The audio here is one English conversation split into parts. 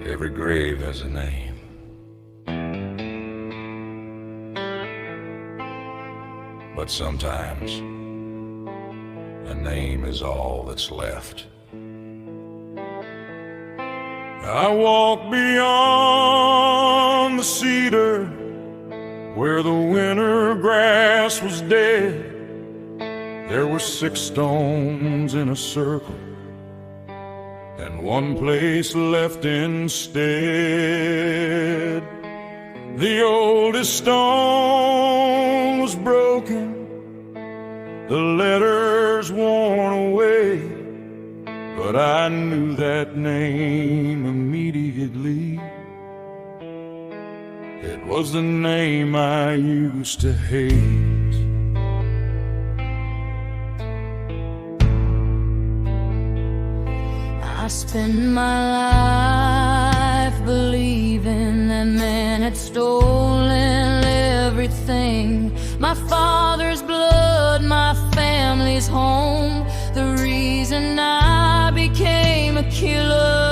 Every grave has a name. But sometimes a name is all that's left. I walk beyond the cedar where the winter grass was dead. There were 6 stones in a circle and one place left instead. The oldest stone was broken, the letters worn away, but I knew that name immediately. It was the name I used to hate. I spent my life believing that man had stolen everything. My father's blood, my family's home, the reason I became a killer.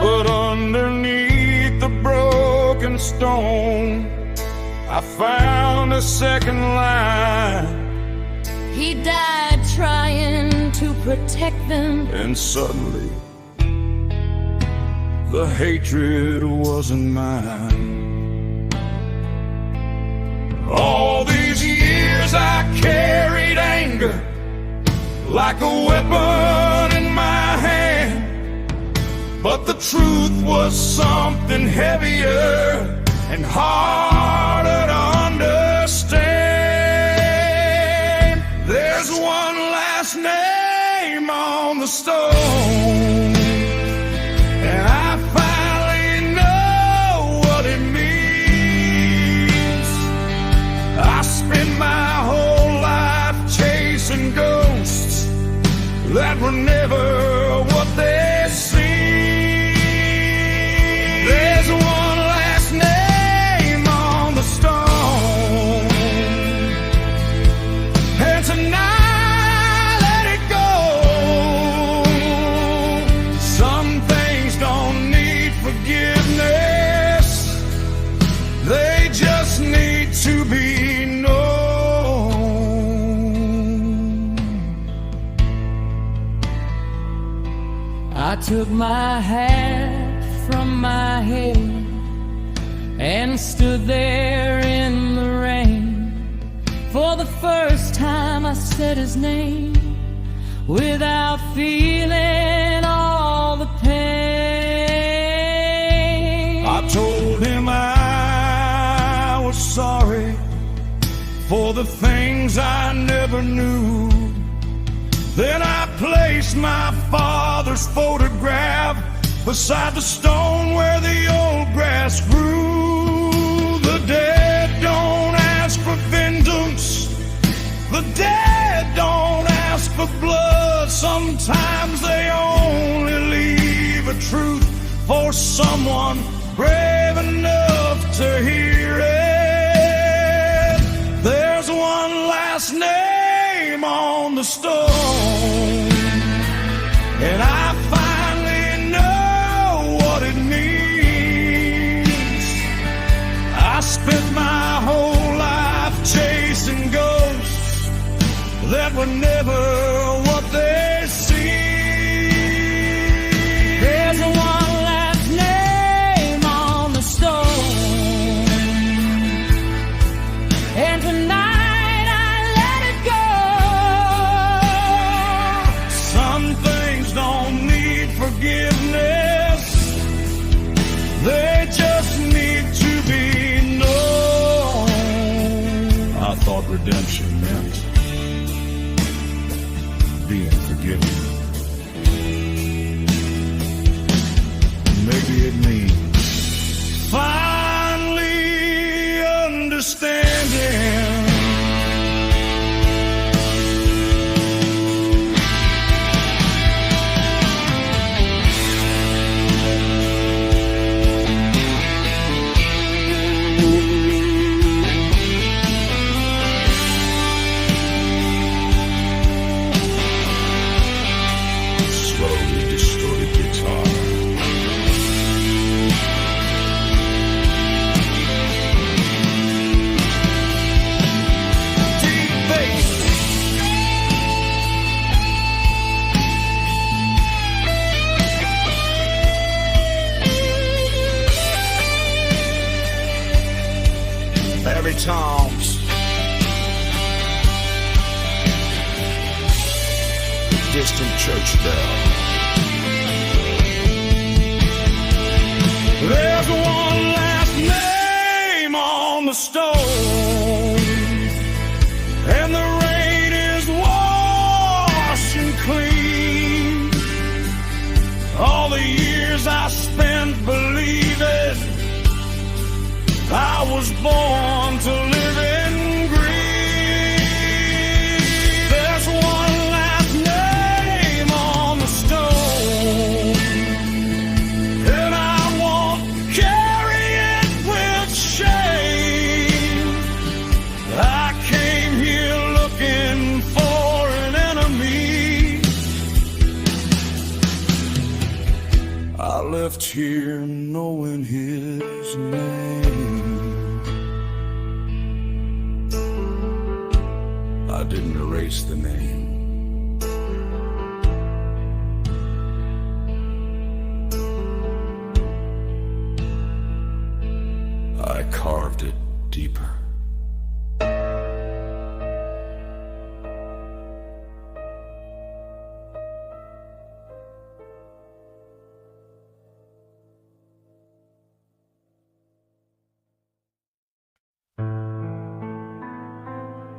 But underneath the broken stone, I found a second line. He died trying to protect them. And suddenly, the hatred wasn't mine. All these years I carried anger like a weapon in my hand, but the truth was something heavier and harder to understand. There's one last name on the stone, and I finally know what it means. I spent my whole life chasing ghosts that were never what they seemed. There's one last name on the stone, and tonight let it go. Some things don't need forgiveness, they just need to be known. I took my hat from my head and stood there in the rain. For the first time I said his name without feeling all the pain. I told him I was sorry for the things I never knew. Then I placed my father's photograph beside the stone where the old grass grew. The dead don't ask for vengeance, the dead don't ask for blood. Sometimes they only leave a truth for someone brave enough to hear it. There's one last name on the stone, and I finally know what it means. I spent my whole life chasing ghosts that were never what they seemed. There's one last name on the stone, and tonight I let it go. Some things don't need forgiveness, they just need to be known. I thought redemption meant being forgiven. Maybe it means finally understanding. honky-tonks. Distant church bell. There's one last name on the stone, and the rain is washing clean all the years I spent believing I was born to live in green. There's one last name on the stone, and I won't carry it with shame. I came here looking for an enemy. I left here knowing his name. I didn't erase the name. I carved it deeper.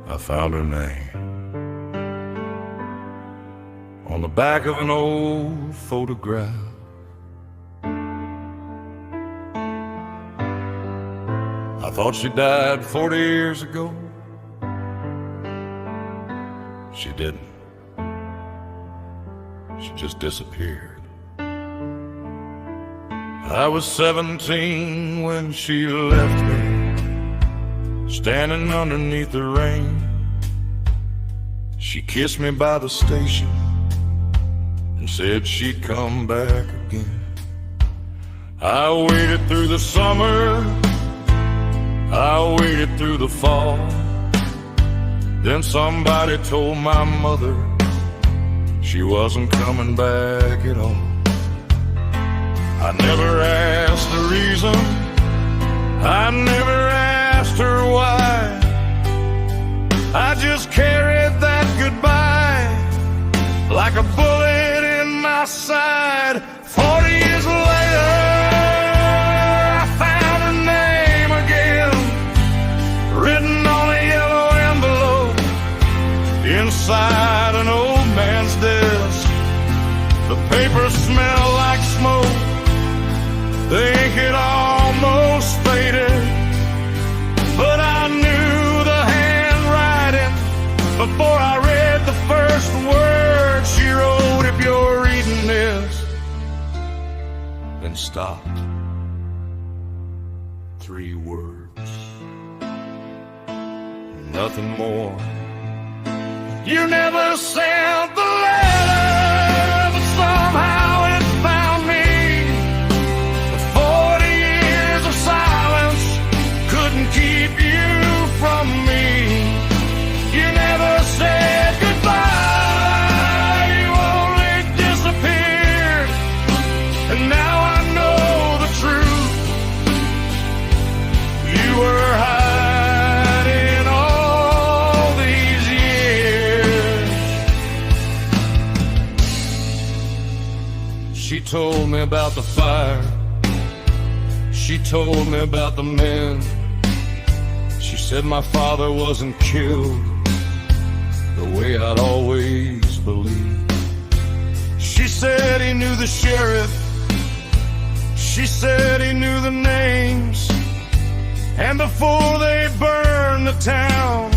I found her name on the back of an old photograph. I thought she died 40 years ago. She didn't. She just disappeared. I was 17 when she left me, standing underneath the rain. She kissed me by the station and said she'd come back again. I waited through the summer, I waited through the fall. Then somebody told my mother she wasn't coming back at all. I never asked the reason, I never asked her why. I just carried that goodbye like a bullet in my side. 40 years later, I found her name again, written on a yellow envelope inside an old man's desk. The paper smelled like smoke, the ink had almost faded, but I knew the handwriting before I read the first word she wrote. If you're reading this, then stop. 3 words, nothing more. You never sent the letter, but somehow it found me. The 40 years of silence couldn't keep you from me. You never said goodbye, you only disappeared. And now I know the truth. You were hiding all these years. She told me about the fire, she told me about the men. She said my father wasn't killed the way I'd always believed. She said he knew the sheriff, she said he knew the names, and before they burned the town,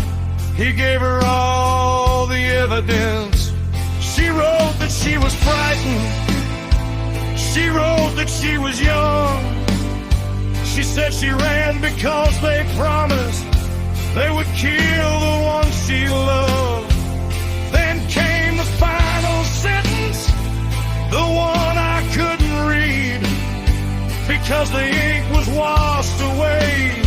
he gave her all the evidence. She wrote that she was frightened, she wrote that she was young. She said she ran because they promised they would kill the one she loved. Then came the final sentence, the one I couldn't read, because the ink was washed away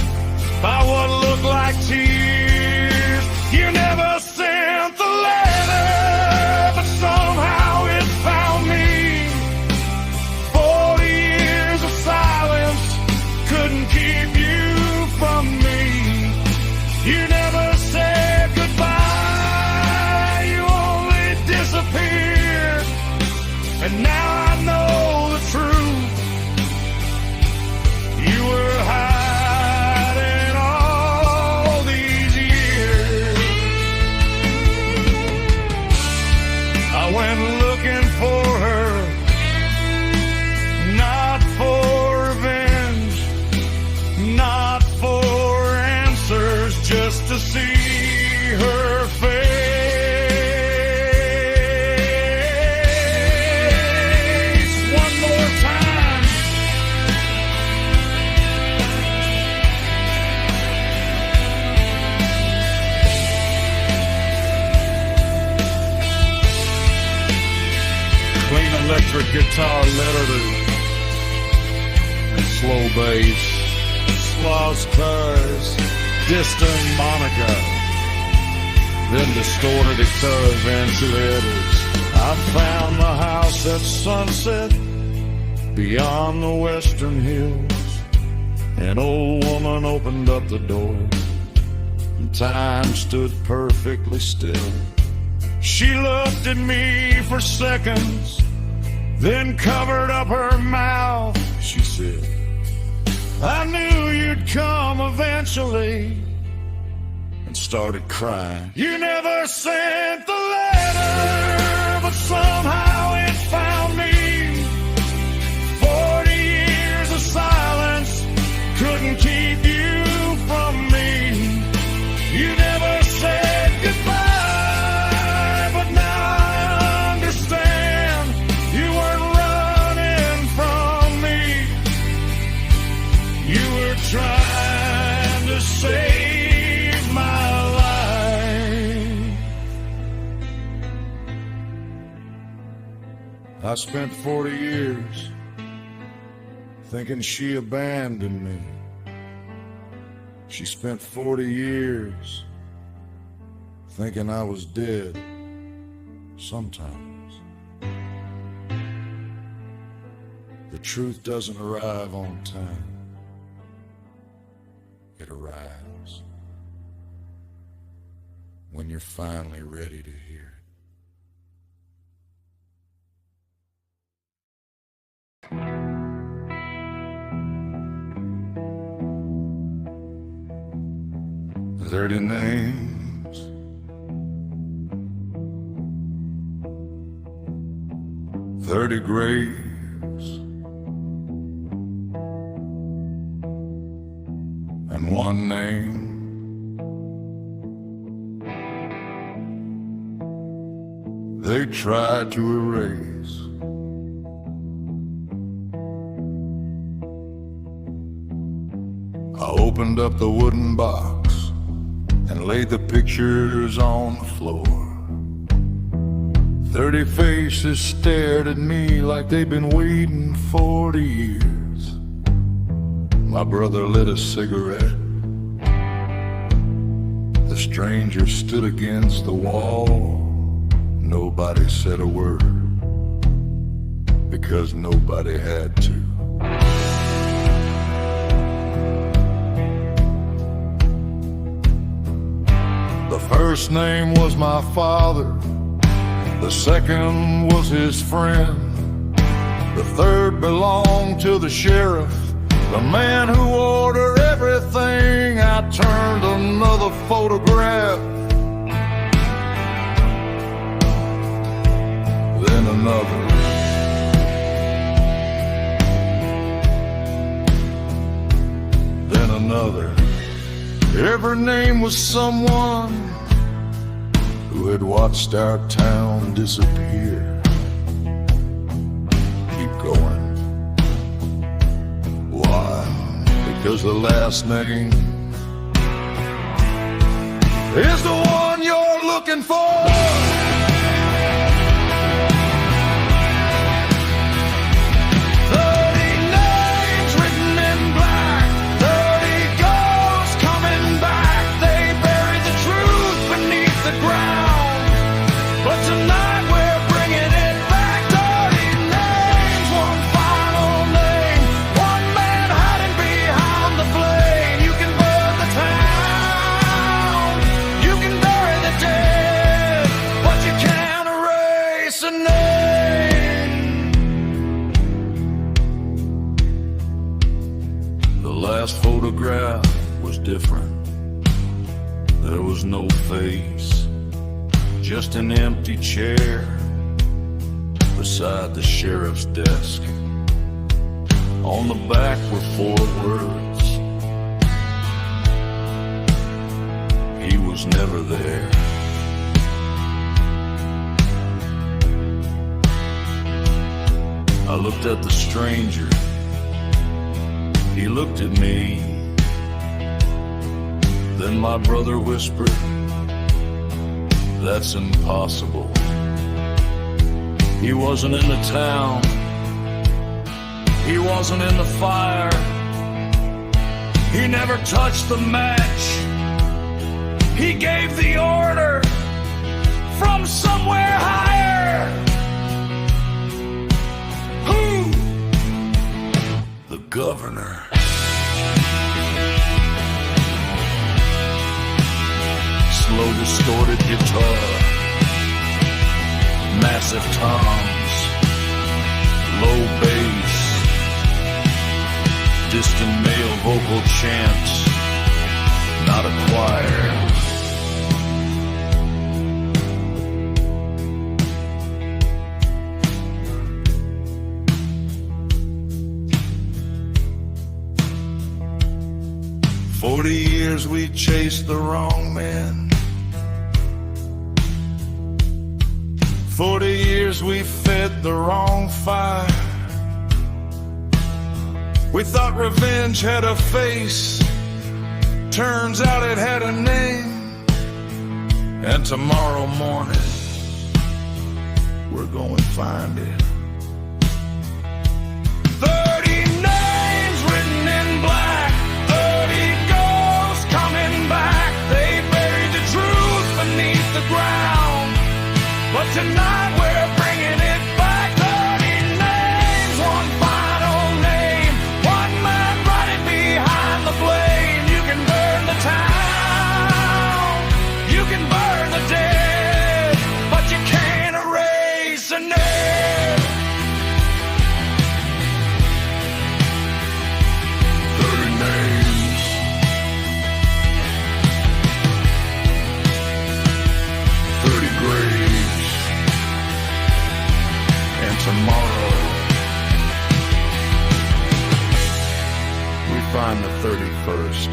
by what looked like tears. You never sent the letter, but somehow it found me. 40 years of silence couldn't keep you from me. electric guitar melody, slow bass, Sloss cars, distant Monica, then distorted guitar eventuators. I found the house at sunset beyond the western hills. An old woman opened up the door, and time stood perfectly still. She looked at me for seconds, then covered up her mouth. She said, I knew you'd come eventually, and started crying. You never sent the letter, but somehow it found me. 40 years of silence couldn't keep you from me. You never said goodbye, but now I understand you weren't running from me. You were trying to save my life. I spent 40 years thinking she abandoned me. She spent 40 years thinking I was dead. Sometimes the truth doesn't arrive on time. It arrives when you're finally ready to hear it. Dirty names, 30 graves, and one name. They tried to erase. I opened up the wooden box and laid the pictures on the floor. 30 faces stared at me like they'd been waiting 40 years. My brother lit a cigarette. The stranger stood against the wall. Nobody said a word, because nobody had to. The first name was my father, the second was his friend, the third belonged to the sheriff, the man who ordered everything. I turned another photograph, then another. Then another. Every name was someone who had watched our town disappear. Keep going. Why? Because the last name is the one you're looking for. 30 names written in black, 30 ghosts coming back. They buried the truth beneath the ground, but tonight we're bringing it back. 30 names, one final name, one man hiding behind the flame. You can burn the town, you can bury the dead, but you can't erase a name. The last photograph was different. There was no face, just an empty chair beside the sheriff's desk. On the back were 4 words: he was never there. I looked at the stranger, he looked at me. Then my brother whispered, "That's impossible." He wasn't in the town, he wasn't in the fire, he never touched the match. He gave the order from somewhere higher. Who? The governor. Slow distorted guitar, massive toms, low bass, distant male vocal chants, not a choir. 40 years we chased the wrong man. 40 years we fed the wrong fire. We thought revenge had a face, turns out it had a name. And tomorrow morning we're going to find it. 30 names written in black, 30 ghosts coming back. They buried the truth beneath the ground, but tonight we're bringing it back. 30 names, one final name, one man running behind the blame. You can burn the town, you can burn the dead, but you can't erase a name. 30 names, 30 graves, and tomorrow we find the 31st.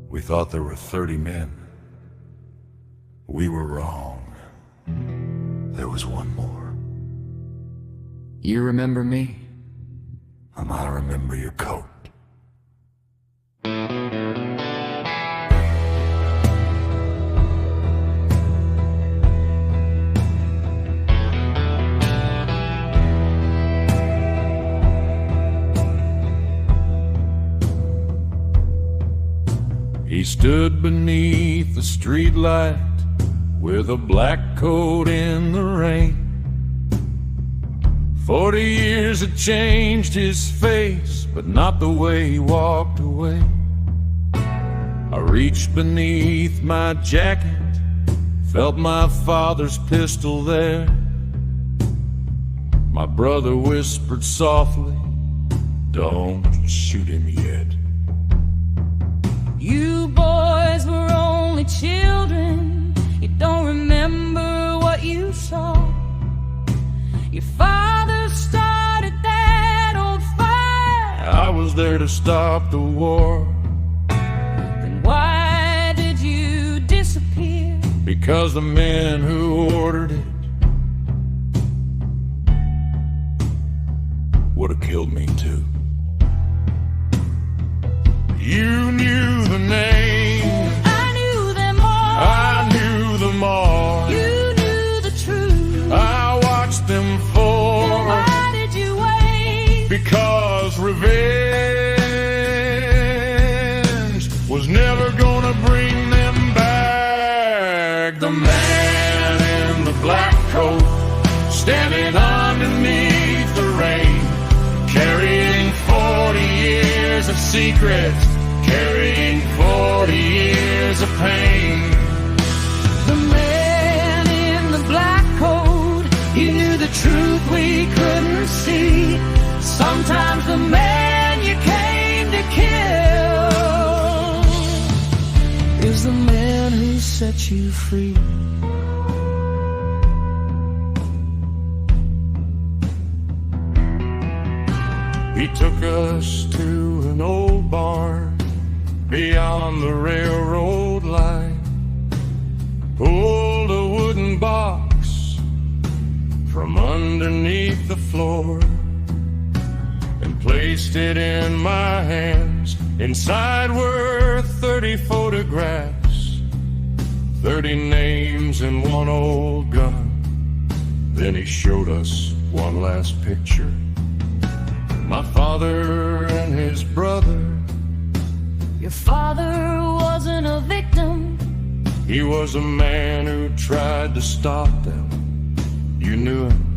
We thought there were 30 men. We were wrong. There was one more. You remember me? I remember your coat. He stood beneath the streetlight with a black coat in the rain. 40 years had changed his face, but not the way he walked away. I reached beneath my jacket, felt my father's pistol there. My brother whispered softly, "Don't shoot him yet." You boys were only children. You don't remember what you saw. Your father started that old fire. I was there to stop the war. Then why did you disappear? Because the men who ordered it would have killed me too. You knew the names, I knew them all. I knew them all. You knew the truth. I watched them fall. Why did you wait? because revenge was never gonna bring them back. The man in the black coat, standing underneath the rain, carrying 40 years of secrets, carrying 40 years of pain. The man in the black coat, he knew the truth we couldn't see. Sometimes the man you came to kill is the man who set you free. He took us to an old barn beyond the railroad line, pulled a wooden box from underneath the floor and placed it in my hands. Inside were 30 photographs, 30 names and one old gun. Then he showed us one last picture, my father and his brother. Your father wasn't a victim. He was a man who tried to stop them. You knew him.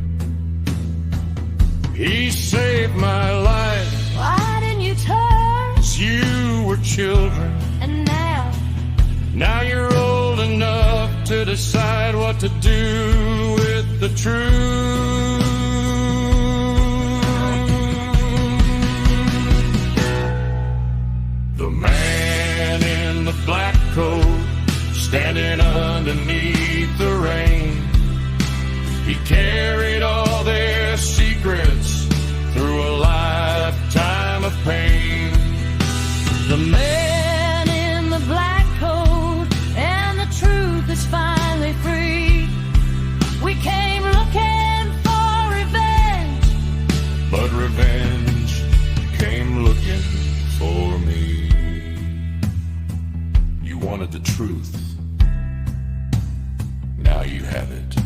He saved my life. Why didn't you turn? 'Cause you were children. And now you're old enough to decide what to do with the truth. The man in the black coat, standing underneath the rain, he carried all their secrets through a lifetime of pain. the man in the black coat, and the truth is finally free. We came looking for revenge, But revenge came looking for me. You wanted the truth. Now you have it.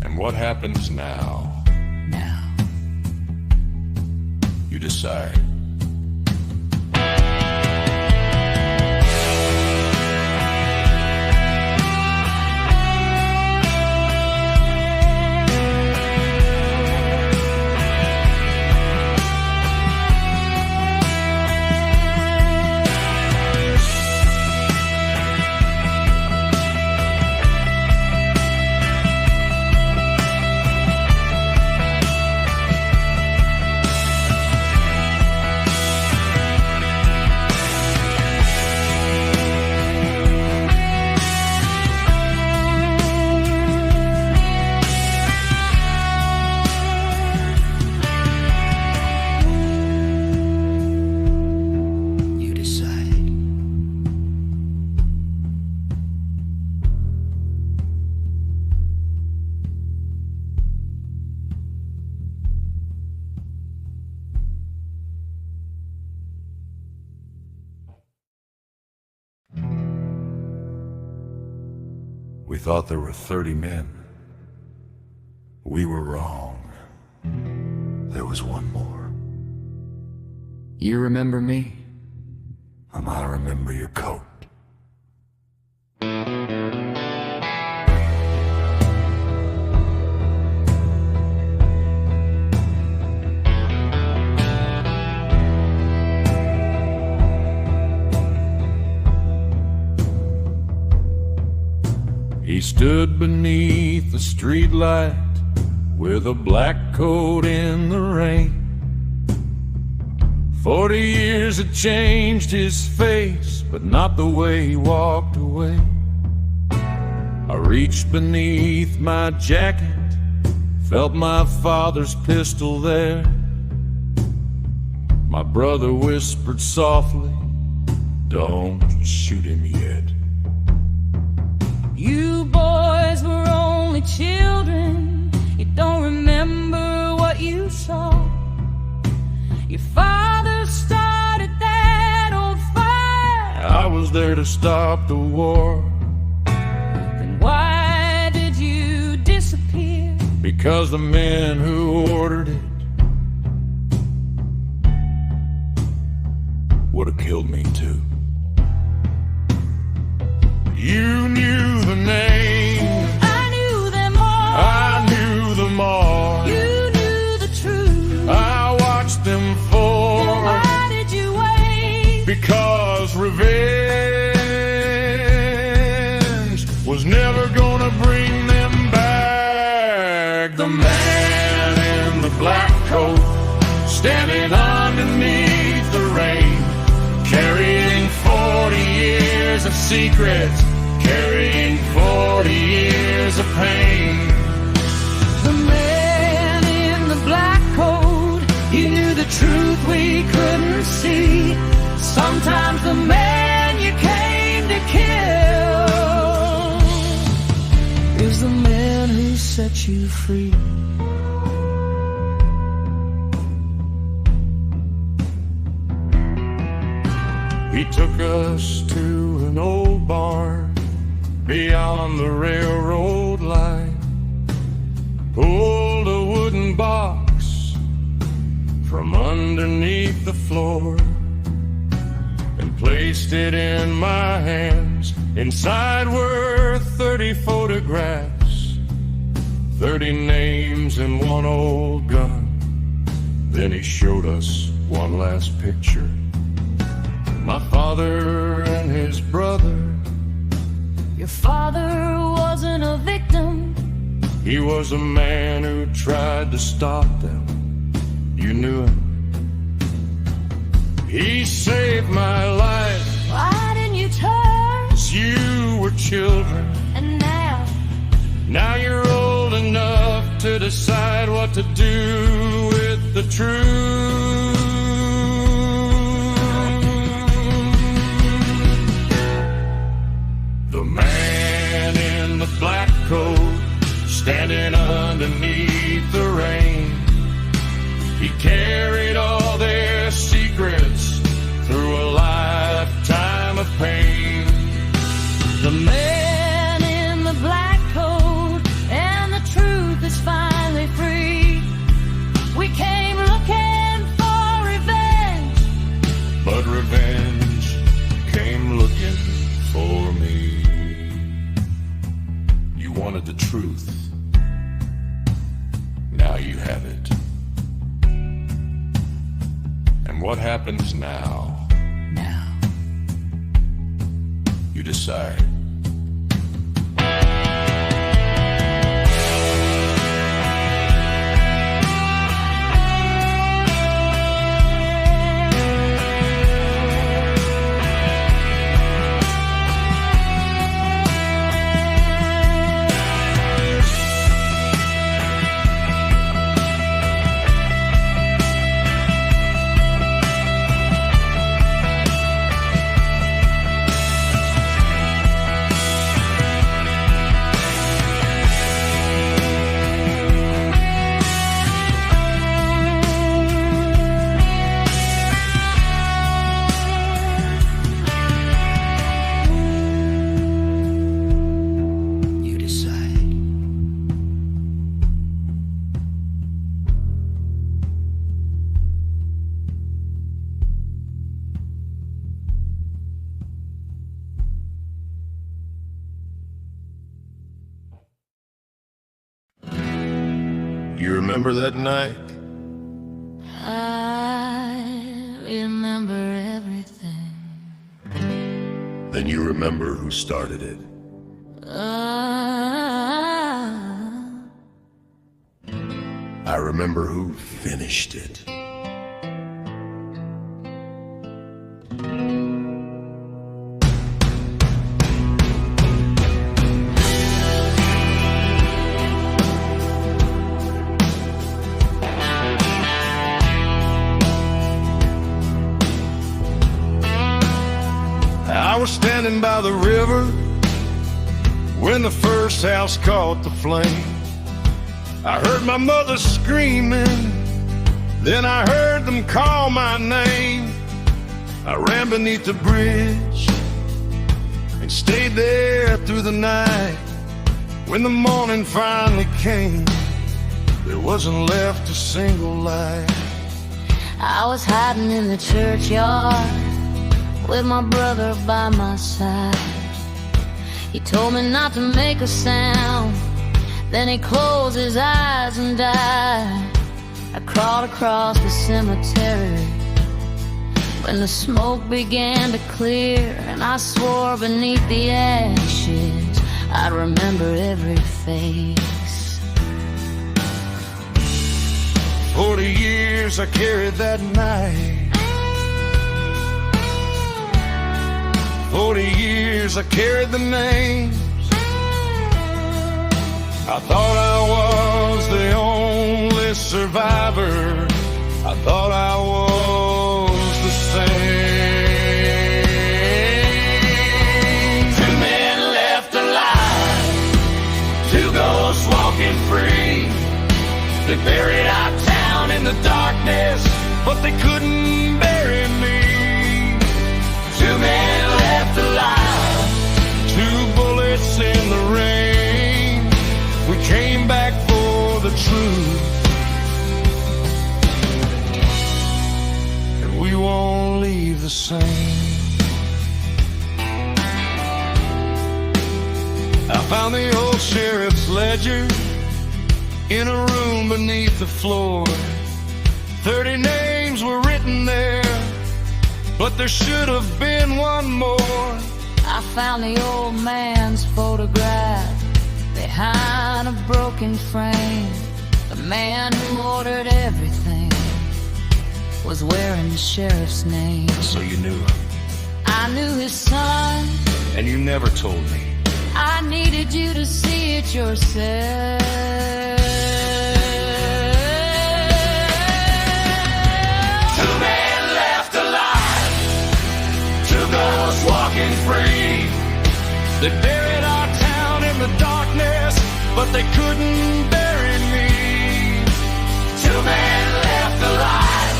And what happens now? You decide. We thought there were 30 men. We were wrong. There was one more. You remember me? And I remember your coat. He stood beneath the streetlight with a black coat in the rain. 40 years had changed his face, but not the way he walked away. I reached beneath my jacket, felt my father's pistol there. My brother whispered softly, "Don't shoot him yet." You boys were only children. You don't remember what you saw. Your father started that old fire. I was there to stop the war. Then why did you disappear? 'cause the men who ordered it would have killed me too. You knew the name, I knew them all. I knew them all. You knew the truth. I watched them fall. Why did you wait? Because revenge was never gonna bring them back. The man in the black coat, standing underneath the rain, carrying 40 years of secrets, carrying 40 years of pain. The man in the black coat, he knew the truth we couldn't see. Sometimes the man you came to kill is the man who set you free. He took us to an old barn beyond the railroad line, pulled a wooden box from underneath the floor and placed it in my hands. Inside were 30 photographs, 30 names and one old gun. Then he showed us one last picture. My father and his brother. Your father wasn't a victim. He was a man who tried to stop them. You knew him. He saved my life. Why didn't you turn? 'Cause you were children. And Now you're old enough to decide what to do with the truth. The man in the black coat, standing underneath the rain, he carried all their secrets through a lifetime of pain. the man in the black coat, and the truth is finally free. We came looking for revenge, But revenge came looking for me. You wanted the truth. Now you have it. And what happens now? You decide. You remember that night? I remember everything. Then you remember who started it. I remember who finished it. I was standing by the river when the first house caught the flame. I heard my mother screaming, then I heard them call my name. I ran beneath the bridge and stayed there through the night. When the morning finally came, there wasn't left a single light. I was hiding in the churchyard with my brother by my side. He told me not to make a sound, then he closed his eyes and died. I crawled across the cemetery when the smoke began to clear, and I swore beneath the ashes I'd remember every face. 40 years I carried that knife. 40 years I carried the names. I thought I was the only survivor. I thought I was the same. Two men left alive, two ghosts walking free. They buried our town in the darkness, but they couldn't bury me. two men left alive. Two bullets in the rain. We came back for the truth, and we won't leave the same. I found the old sheriff's ledger in a room beneath the floor. 30 names were written there, but there should have been one more. I found the old man's photograph behind a broken frame. The man who ordered everything was wearing the sheriff's name. So you knew him, I knew his son. and you never told me. I needed you to see it yourself. Two men left alive, two ghosts walking free. They buried our town in the darkness, but they couldn't bury me. Two men left alive.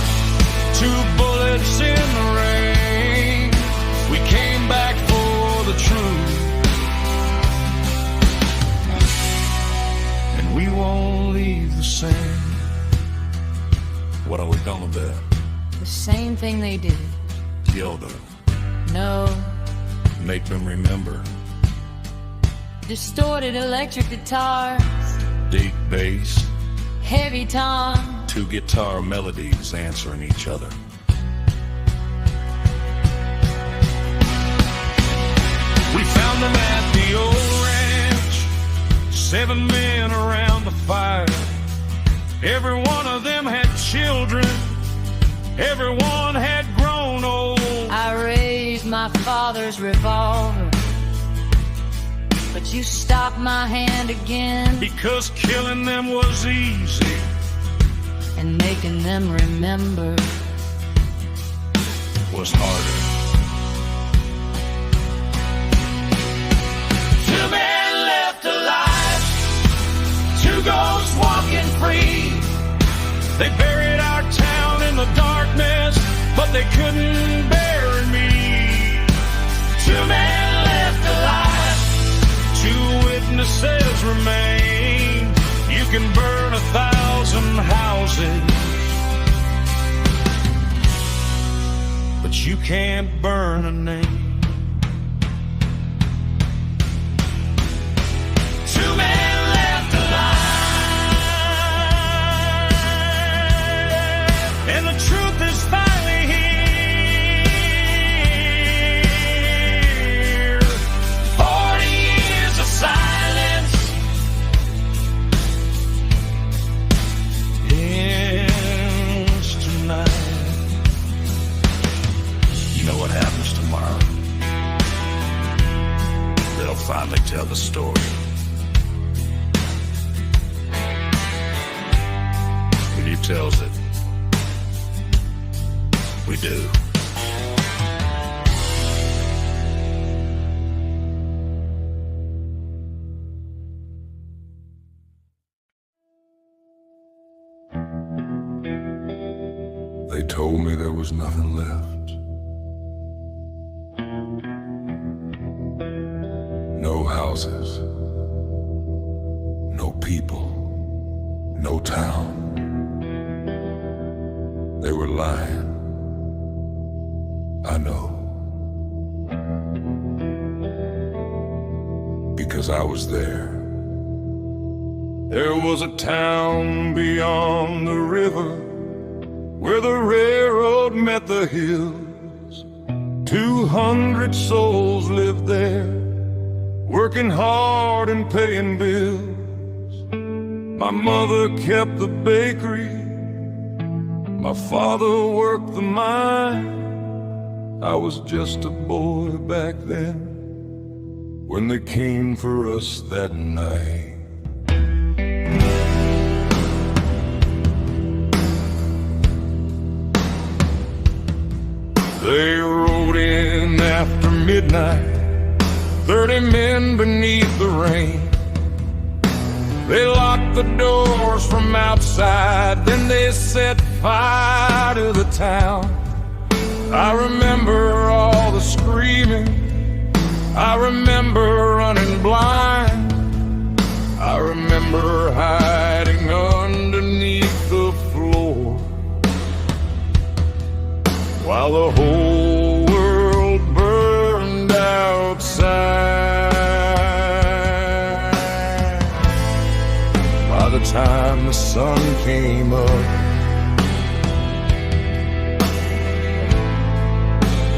Two bullets in the rain. We came back for the truth, and we won't leave the same. What are we gonna do? The same thing they did. Kill them. No. Make them remember. Distorted electric guitars, Deep bass. heavy tom. Two guitar melodies answering each other. We found them at the old ranch. 7 men around the fire. Every one of them had children. Everyone had grown old. I raised my father's revolver, but you stopped my hand again, Because killing them was easy. and making them remember Was harder. Two men left alive, two ghosts walking free. They buried our town in the darkness, but they couldn't bury me. Two men left alive. Two witnesses remain. You can burn 1,000 houses, but you can't burn a name. Two men left alive. And the truth is finally here. 40 years of silence. Ends tonight. You know what happens tomorrow? They'll finally tell the story. When he tells it, we do. They told me there was nothing left. No houses, no people, no town. They were lying, I know, because I was there. There was a town beyond the river where the railroad met the hills. 200 souls lived there, working hard and paying bills. My mother kept the bakery, my father worked the mine. I was just a boy back then when they came for us that night. They rode in after midnight, 30 men beneath the rain. They locked the doors from outside, then they set fire to the town. I remember all the screaming, I remember running blind, I remember hiding underneath the floor, while the whole world burned outside. By the time the sun came up,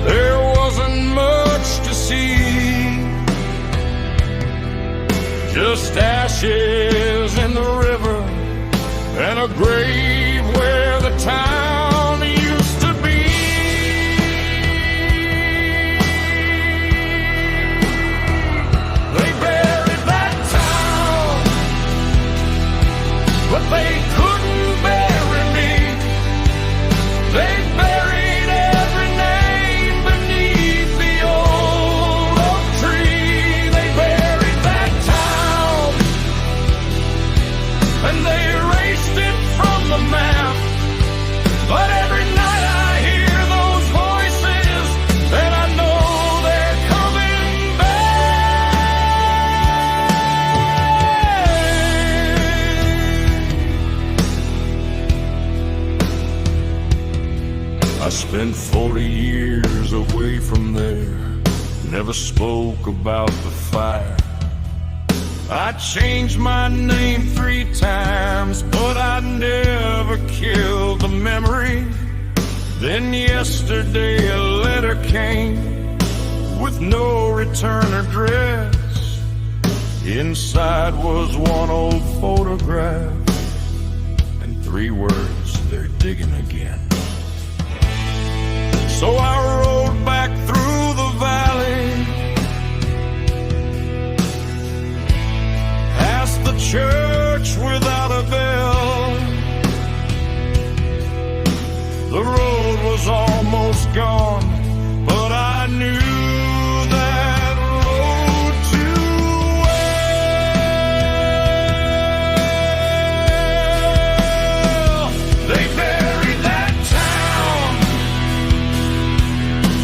there wasn't much to see, just ashes in the river and a grave where the town used to be. They buried that town, but they couldn't bury me. They buried every name beneath the old oak tree. They buried that town, and they erased it from the map. But every night I hear those voices, and I know they're coming back. I spent 40 years away from there, never spoke about the fire. I changed my name 3 times, but I never killed the memory. Then yesterday a letter came with no return address. Inside was one old photograph and 3 words, they're digging again. So I rode back through the valley, past the church without a bell. The road was almost gone, but I knew that road too well. They buried that town,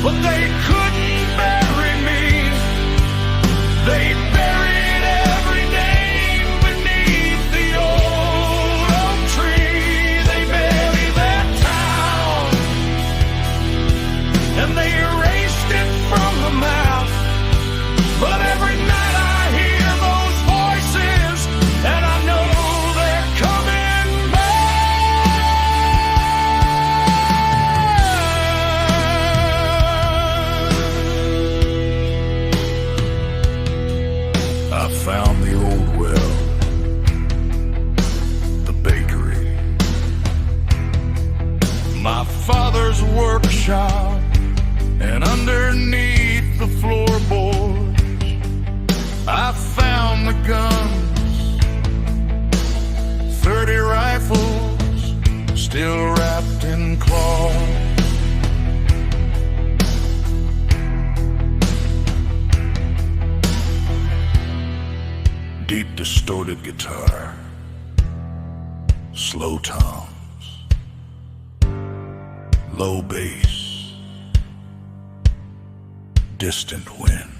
but they couldn't bury me. They buried every name beneath the old oak tree. They buried that town, and they erased it from the map. But every night I hear those voices, and I know they're coming back. I found the old well, the bakery, my father's workshop, and underneath the floorboards I found the guns, 30 rifles still wrapped in cloth. Deep distorted guitar, slow toms, low bass, distant wind.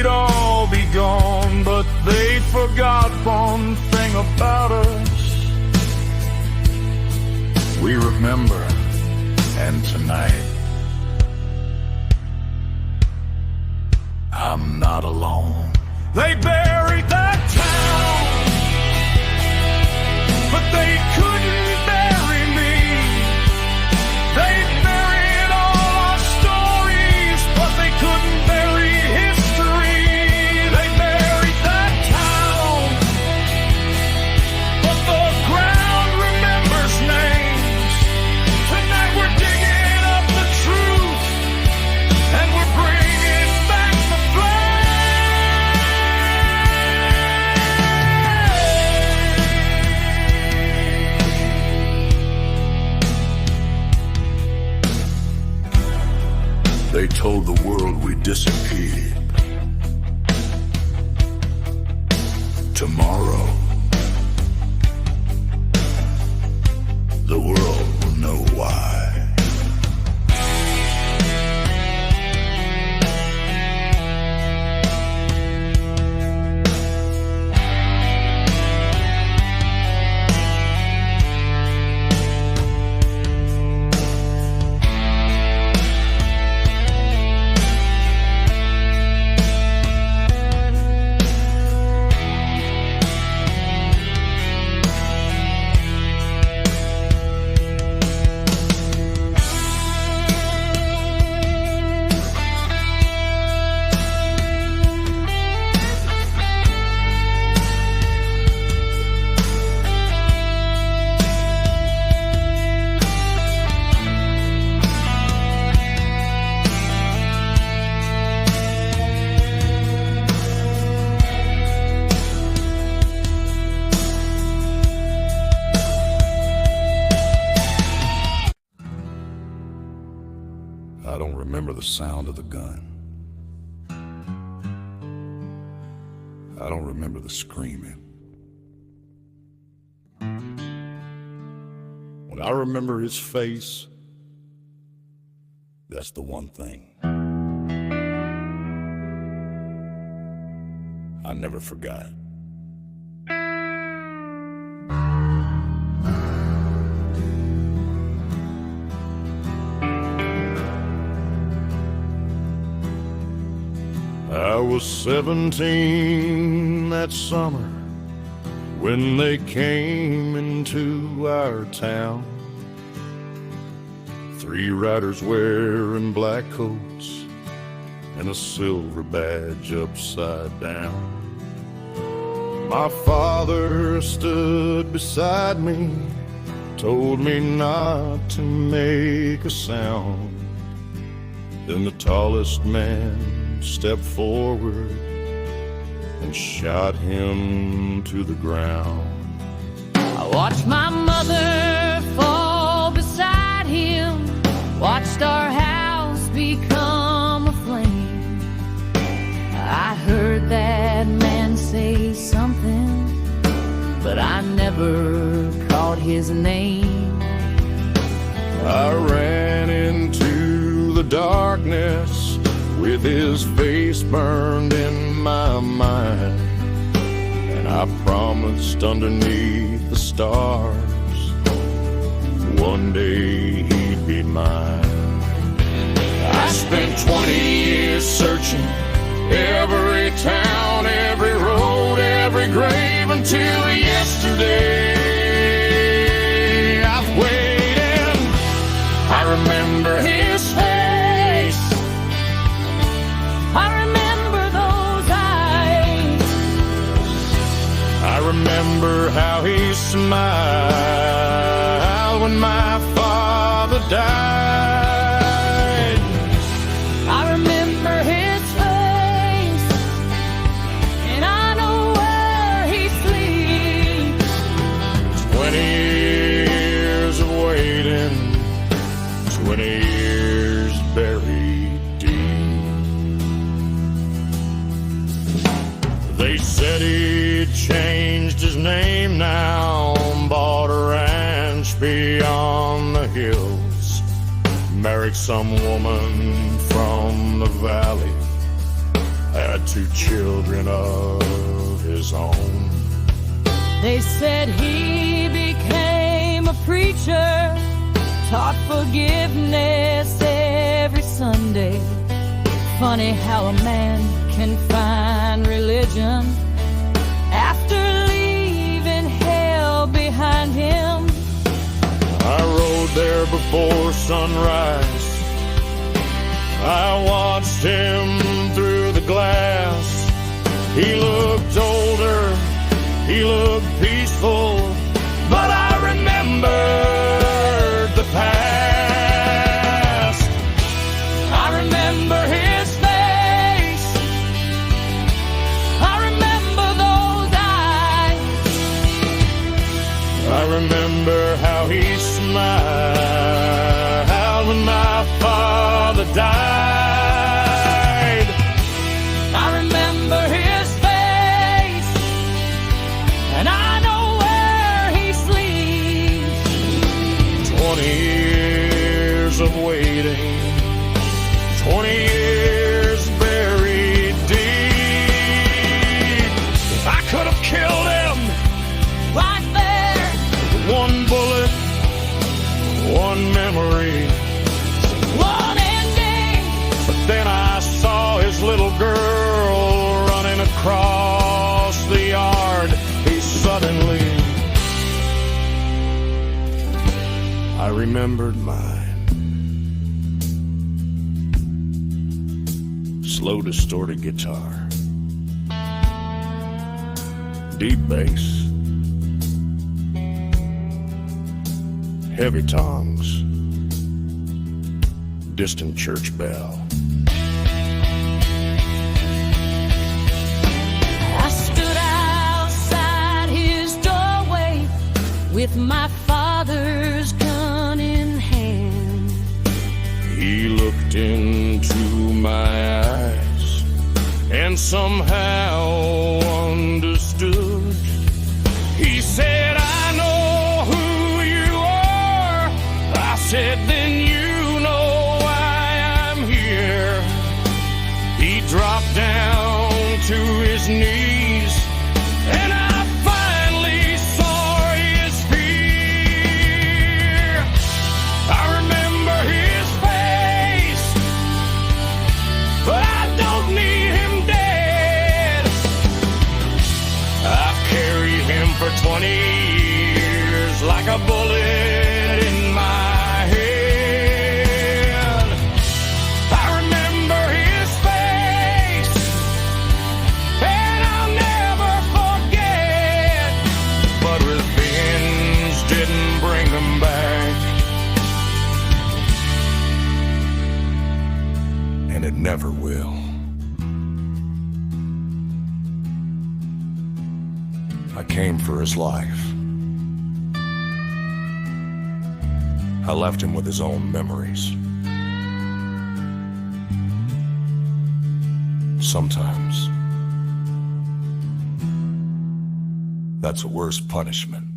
we'd all be gone, but they forgot one thing about us. We remember, and tonight, I'm not alone. They buried that town, but they couldn't bury me. They buried all our stories, but they couldn't bury history. They buried that town, but the ground remembers names. Tonight we're digging up the truth, and we're bringing back the They told the world we disappeared. Tomorrow, the world will know why. I don't remember the sound of the gun. I don't remember the screaming. When I remember his face, that's the one thing I never forgot. I was 17 that summer when they came into our town. 3 riders wearing black coats and a silver badge upside down. My father stood beside me, told me not to make a sound. Then the tallest man stepped forward and shot him to the ground. I watched my mother fall beside him, watched our house become a flame. I heard that man say something, but I never caught his name. I ran into the darkness with his face burned in my mind, and I promised underneath the stars one day he'd be mine. I spent 20 years searching every town, every road, every grave until yesterday. I've waited, I remember his face, I remember those eyes, I remember how he smiled when my father died. I remember his face, and I know where he sleeps. 20 years of waiting, 20 years buried deep. They said he'd changed his name now, bought a ranch beyond the hills, married some woman from the valley, had 2 children of his own. They said he became a preacher, taught forgiveness every Sunday. Funny how a man can find religion after leaving hell behind him. I rode there before sunrise. I watched him through the glass. He looked older, he looked peaceful, but I remembered the past. I remember his face, I remember those eyes, I remember how he smiled when my father died. I remember his face, and I know where he sleeps. 20 years of waiting, 20 years buried deep. I could have killed him Right there, one bullet, one memory. one ending. But then I saw his little girl running across the yard. He suddenly, I remembered mine. Slow distorted guitar, deep bass, heavy tones, distant church bell. I stood outside his doorway with my father's gun in hand. He looked into my eyes and somehow understood. He said, I know who you are. I said, then you know why I'm here. He dropped down to his knees, and I finally saw his fear. I remember his face, but I don't need him dead. I've carried him for 20 years like a bullet in my head. I remember his face, and I'll never forget. But revenge didn't bring them back, and it never will. I came for his life. I left him with his own memories. Sometimes that's a worse punishment.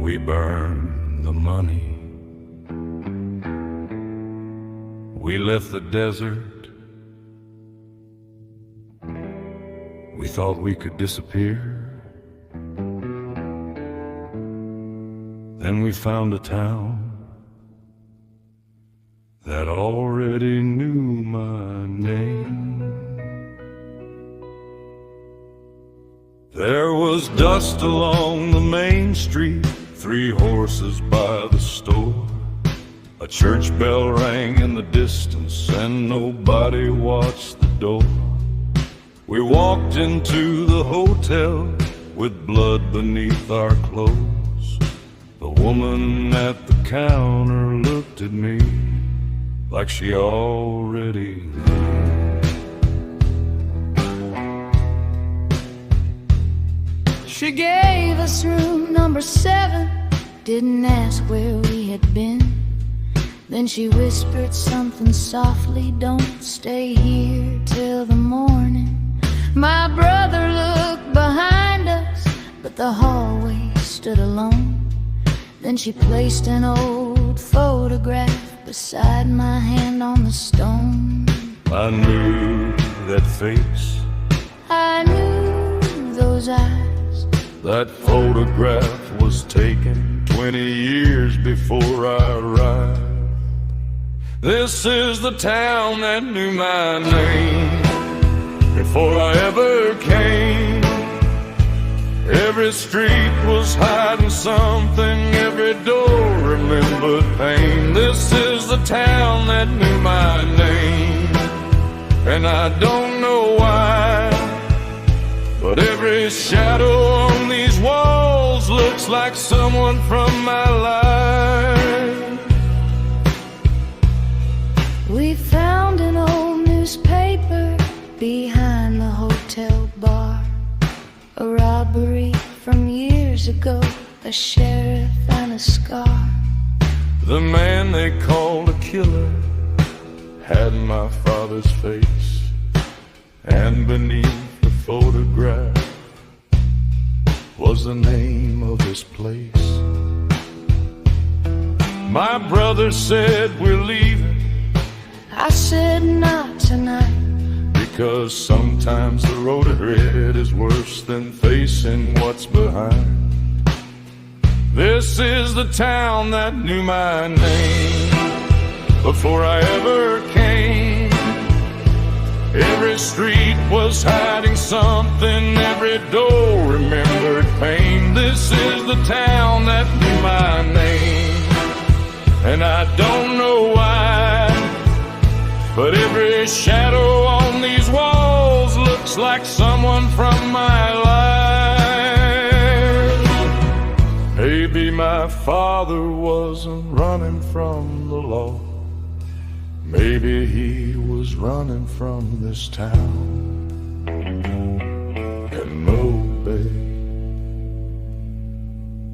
We burned the money. We left the desert. We thought we could disappear. Then we found a town that already knew my name. There was dust along the main street, 3 horses by the store. A church bell rang in the distance and nobody watched the door. We walked into the hotel with blood beneath our clothes. The woman at the counter looked at me like she already knew. She gave us room number 7, didn't ask where we had been. Then she whispered something softly, don't stay here till the morning. My brother looked behind us, but the hallway stood alone. Then she placed an old photograph beside my hand on the stone. I knew that face, I knew those eyes. that photograph was taken 20 years before I arrived. This is the town that knew my name before I ever came. Every street was hiding something, every door remembered pain. This is the town that knew my name, and I don't know why, but every shadow on these walls looks like someone from my life. We found an old newspaper behind the hotel bar. A robbery from years ago, a sheriff and a scar. The man they called a killer had my father's face, and beneath the photograph was the name of this place. My brother said we're leaving. I said not tonight, because sometimes the road ahead is worse than facing what's behind. This is the town that knew my name before I ever came. Every street was hiding something, every door remembered pain. This is the town that knew my name, and I don't know why, but every shadow on these walls looks like someone from my life. Maybe my father wasn't running from the law. Maybe he was running from this town. And no, babe,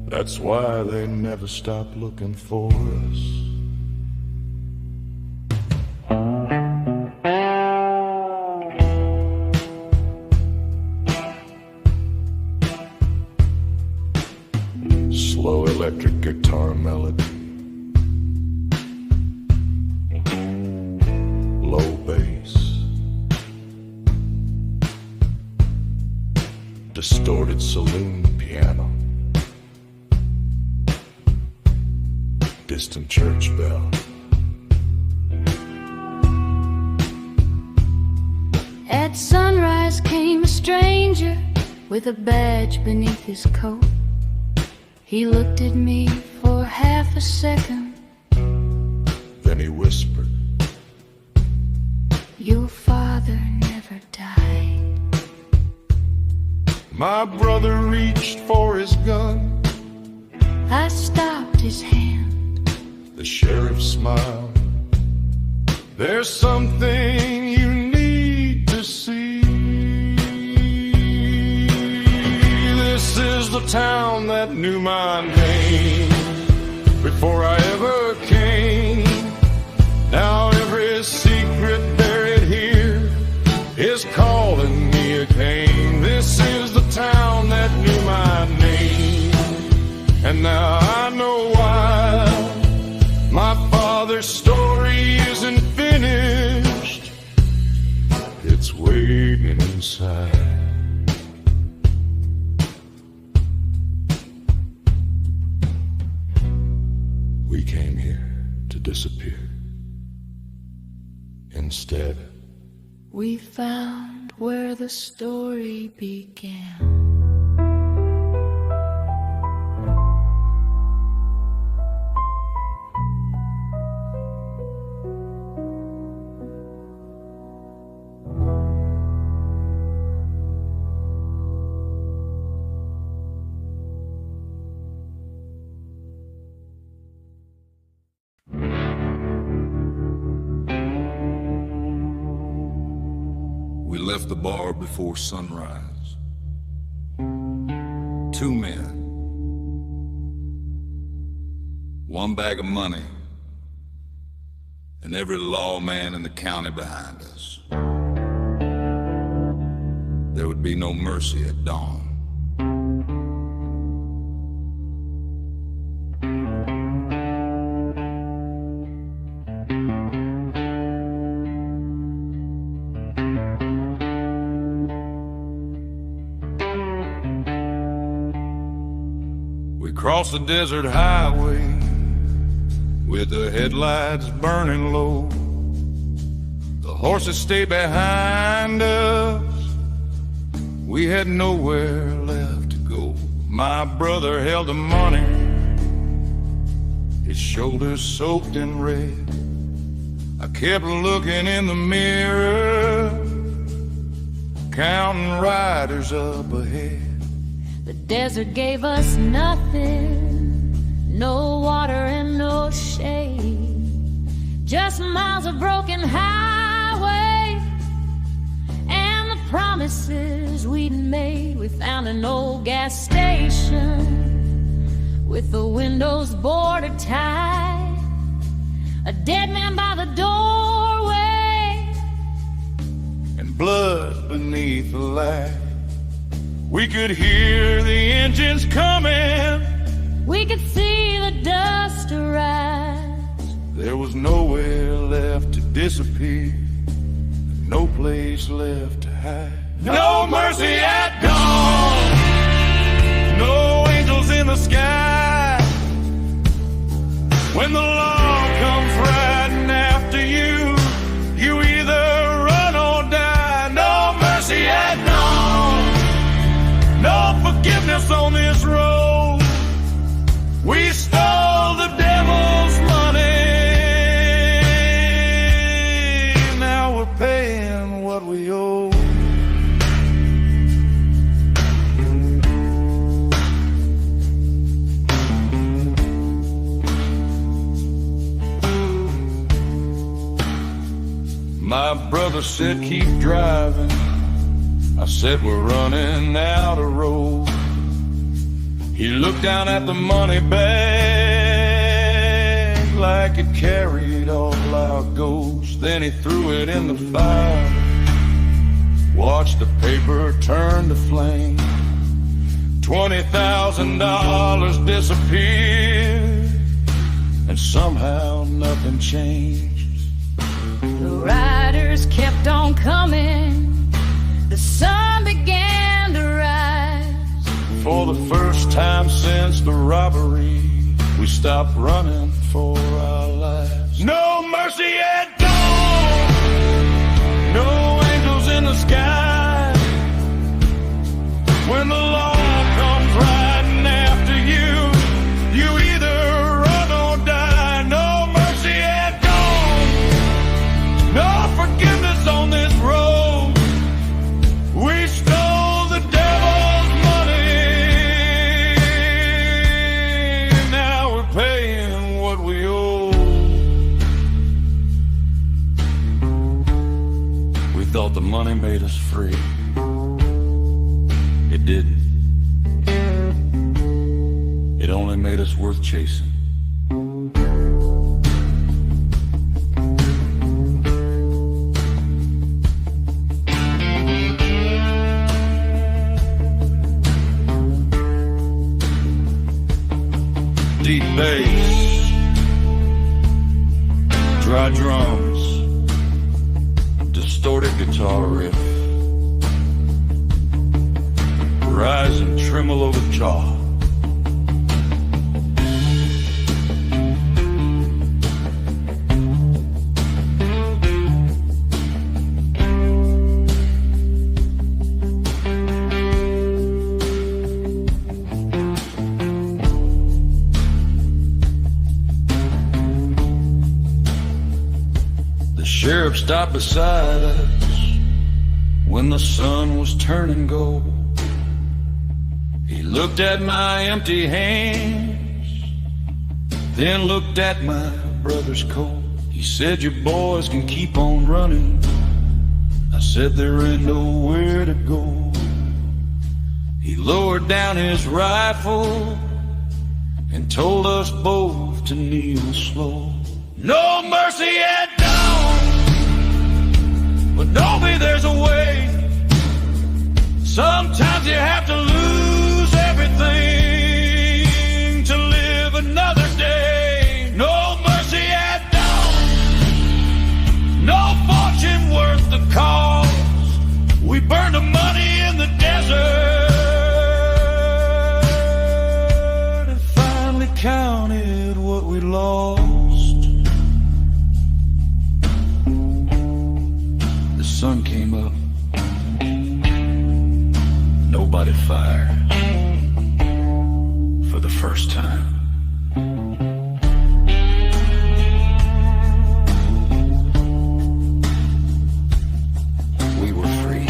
that's why they never stopped looking for us. Slow electric guitar melody, low bass, distorted saloon piano, distant church bell. at sunrise came a stranger with a badge beneath his coat. He looked at me for half a second, Then he whispered, your father never died. my brother reached for his gun. I stopped his hand. The sheriff smiled. There's something you need to see. This is the town that knew my name before I ever came. Now every secret buried here is calling me again. This is the town that knew my name, And now I know why my father's story isn't finished. It's waiting inside. We came here to disappear. Instead, we found where the story began. We left the bar before sunrise. 2 men. 1 bag of money. And every lawman in the county behind us. There would be no mercy at dawn. Across the desert highway with the headlights burning low. The horses stay behind us. We had nowhere left to go. My brother held the money, his shoulders soaked in red. I kept looking in the mirror, counting riders up ahead. The desert gave us nothing, no water and no shade, just miles of broken highway and the promises we'd made. We found an old gas station with the windows boarded tight, a dead man by the doorway, and blood beneath the light. We could hear the engines coming. We could see the dust rise. There was nowhere left to disappear, no place left to hide. No mercy at dawn, no angels in the sky. When the law comes riding after you, you either run or die. No mercy at dawn, no forgiveness on this road. We stole the devil's money. Now we're paying what we owe. My brother said keep driving. I said we're running out of road. He looked down at the money bag like it carried all our ghosts. Then he threw it in the fire, watched the paper turn to flame. $20,000 disappeared, and somehow nothing changed. The riders kept on coming, the sun began to rise. For the first time since the robbery, we stopped running for our lives. No mercy at dawn, no angels in the sky. When the law comes riding after you, you either run or die. No mercy at dawn, no forgiveness on this road. We stole the devil's money. Now we're paying what we owe. We thought the money made us free. It didn't. It only made us worth chasing. deep bass, dry drums, distorted guitar riff, rising tremolo guitar. Sheriff stopped beside us when the sun was turning gold. He looked at my empty hands, then looked at my brother's coat. He said, "You boys can keep on running." I said, "There ain't nowhere to go." He lowered down his rifle and told us both to kneel slow. No mercy at dawn, but don't be there's a way. Sometimes you have to lose everything to live another day. No mercy at dawn, no fortune worth the cost. We burned the money in the desert and finally counted what we lost. Sun came up, nobody fired for the first time. We were free.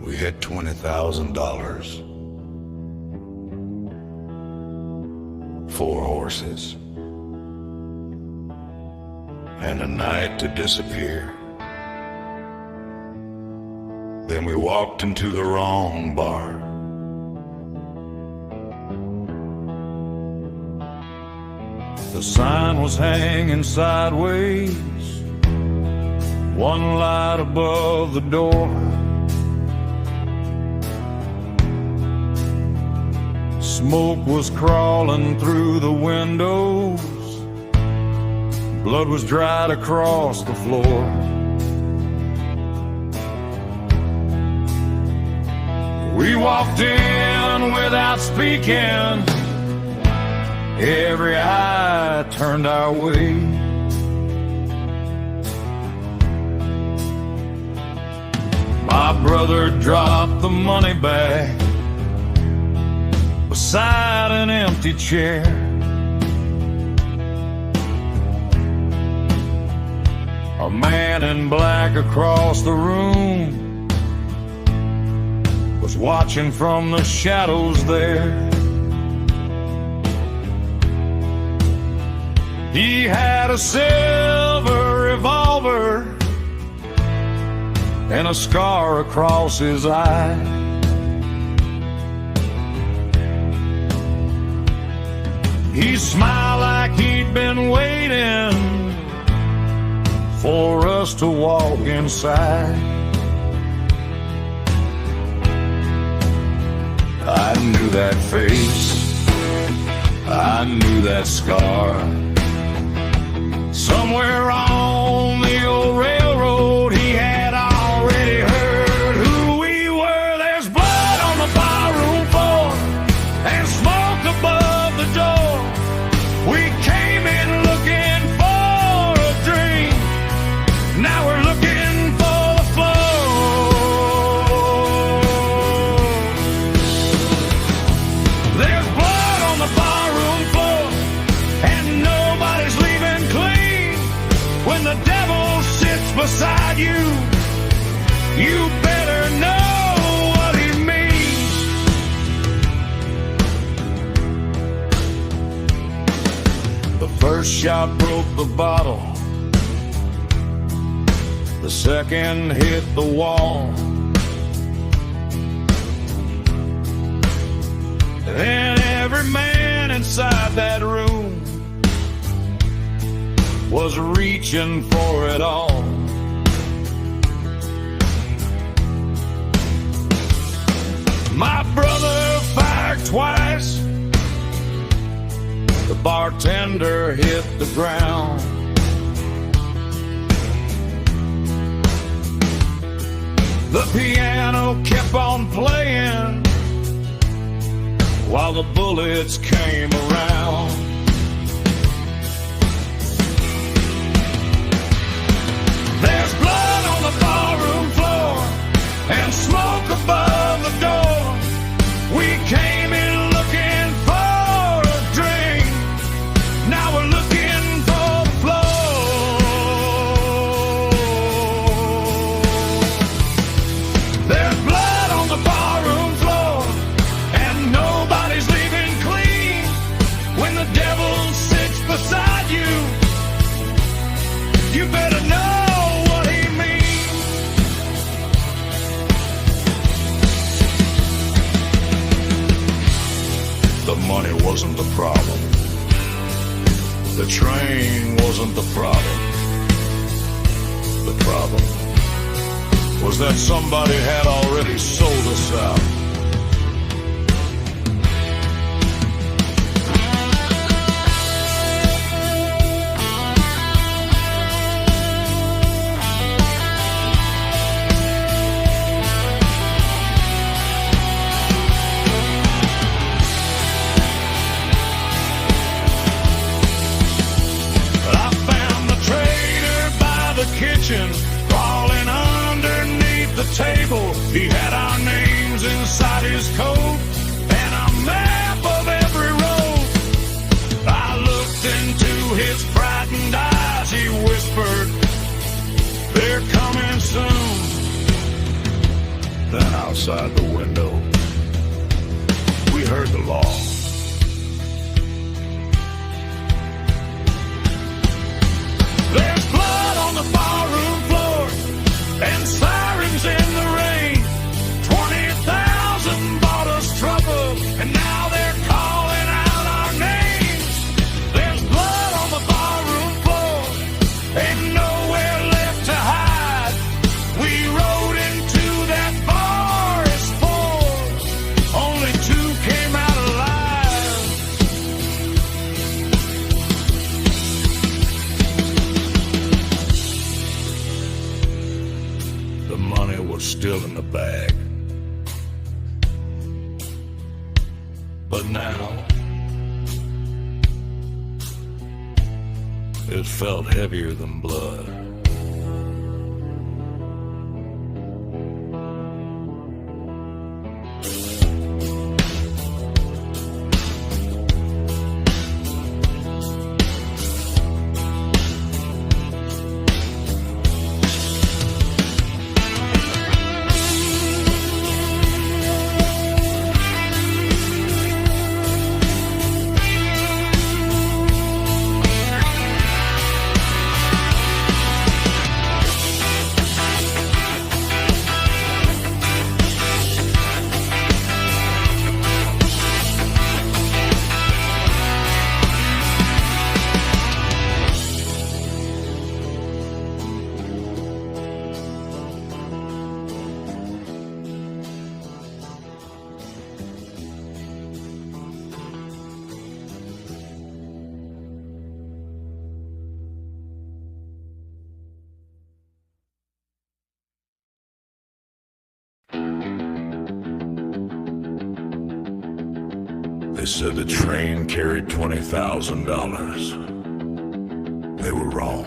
We had $20,000, 4 horses, and a night to disappear. Then we walked into the wrong bar. The sign was hanging sideways, one light above the door. Smoke was crawling through the windows, blood was dried across the floor. We walked in without speaking, every eye turned our way. My brother dropped the money bag beside an empty chair. A man in black across the room was watching from the shadows there. He had a silver revolver and a scar across his eye. He smiled like he'd been waiting for us to walk inside. I knew that face, I knew that scar. Somewhere on the old railroad he had already heard who we were. There's blood on the barroom floor, beside you, you better know what he means. The first shot broke the bottle, the second hit the wall. And every man inside that room was reaching for it all. My brother fired twice, the bartender hit the ground. The piano kept on playing while the bullets came around. There's blood on the ballroom floor and smoke above the door. We came in looking for a drink, now we're looking for the floor. There's blood on the ballroom floor and nobody's leaving clean. When the devil sits beside you, you better know what he means. The money wasn't the problem. The train wasn't the problem. The problem was that somebody had already sold us out. Crawling underneath the table, he had our names inside his coat and a map of every road. I looked into his frightened eyes, he whispered, "They're coming soon." Then outside the window, we heard the law. There's blood on the barroom floor and sirens in the rain. 20,000 bought us trouble and now they're calling out our names. There's blood on the barroom floor, ain't nowhere left to hide. We rode into that bar as four, only two came out alive. The money was still in the bag. But now, it felt heavier than blood. They said the train carried $20,000. They were wrong.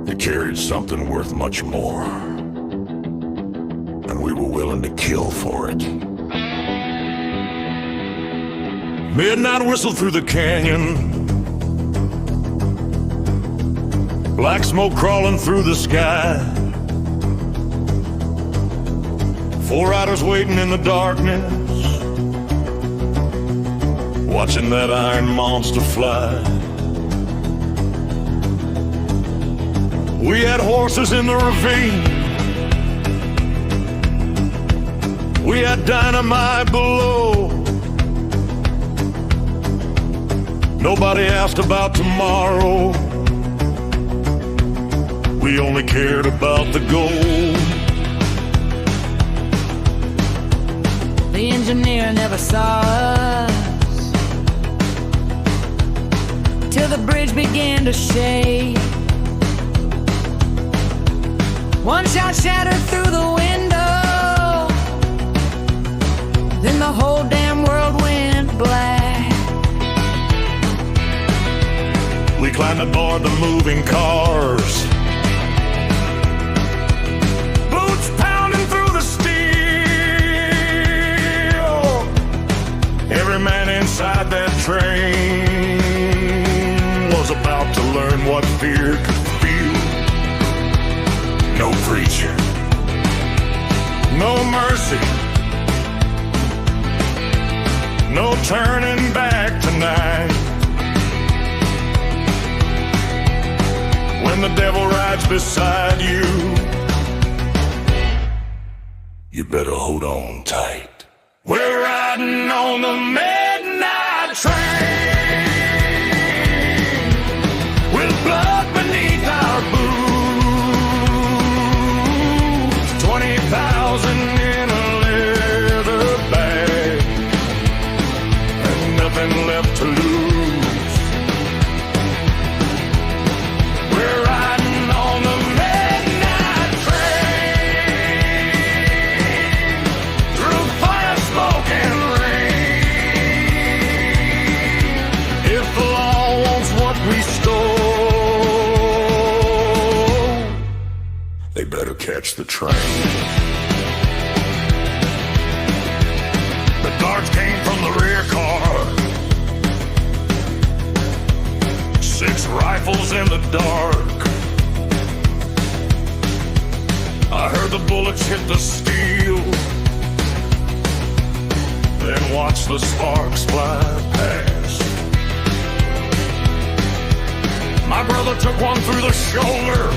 It carried something worth much more, and we were willing to kill for it. Midnight whistled through the canyon. Black smoke crawling through the sky. 4 riders waiting in the darkness, watching that iron monster fly. We had horses in the ravine, we had dynamite below. Nobody asked about tomorrow, we only cared about the gold. The engineer never saw us till the bridge began to shake. One shot shattered through the window, then the whole damn world went black. We climbed aboard the moving cars, boots pounding through the steel. Every man inside that train was about to learn what fear could feel. No preacher, no mercy, no turning back tonight. When the devil rides beside you, you better hold on tight. We're riding on the midnight train, with blood beneath our boots. 20,000 in a leather bag, and nothing left to lose. We're riding on the midnight train, through fire, smoke, and rain. If the law wants what we stole, they better catch the train. The guards came from the rear car, 6 rifles in the dark. I heard the bullets hit the steel, then watched the sparks fly past. My brother took one through the shoulder,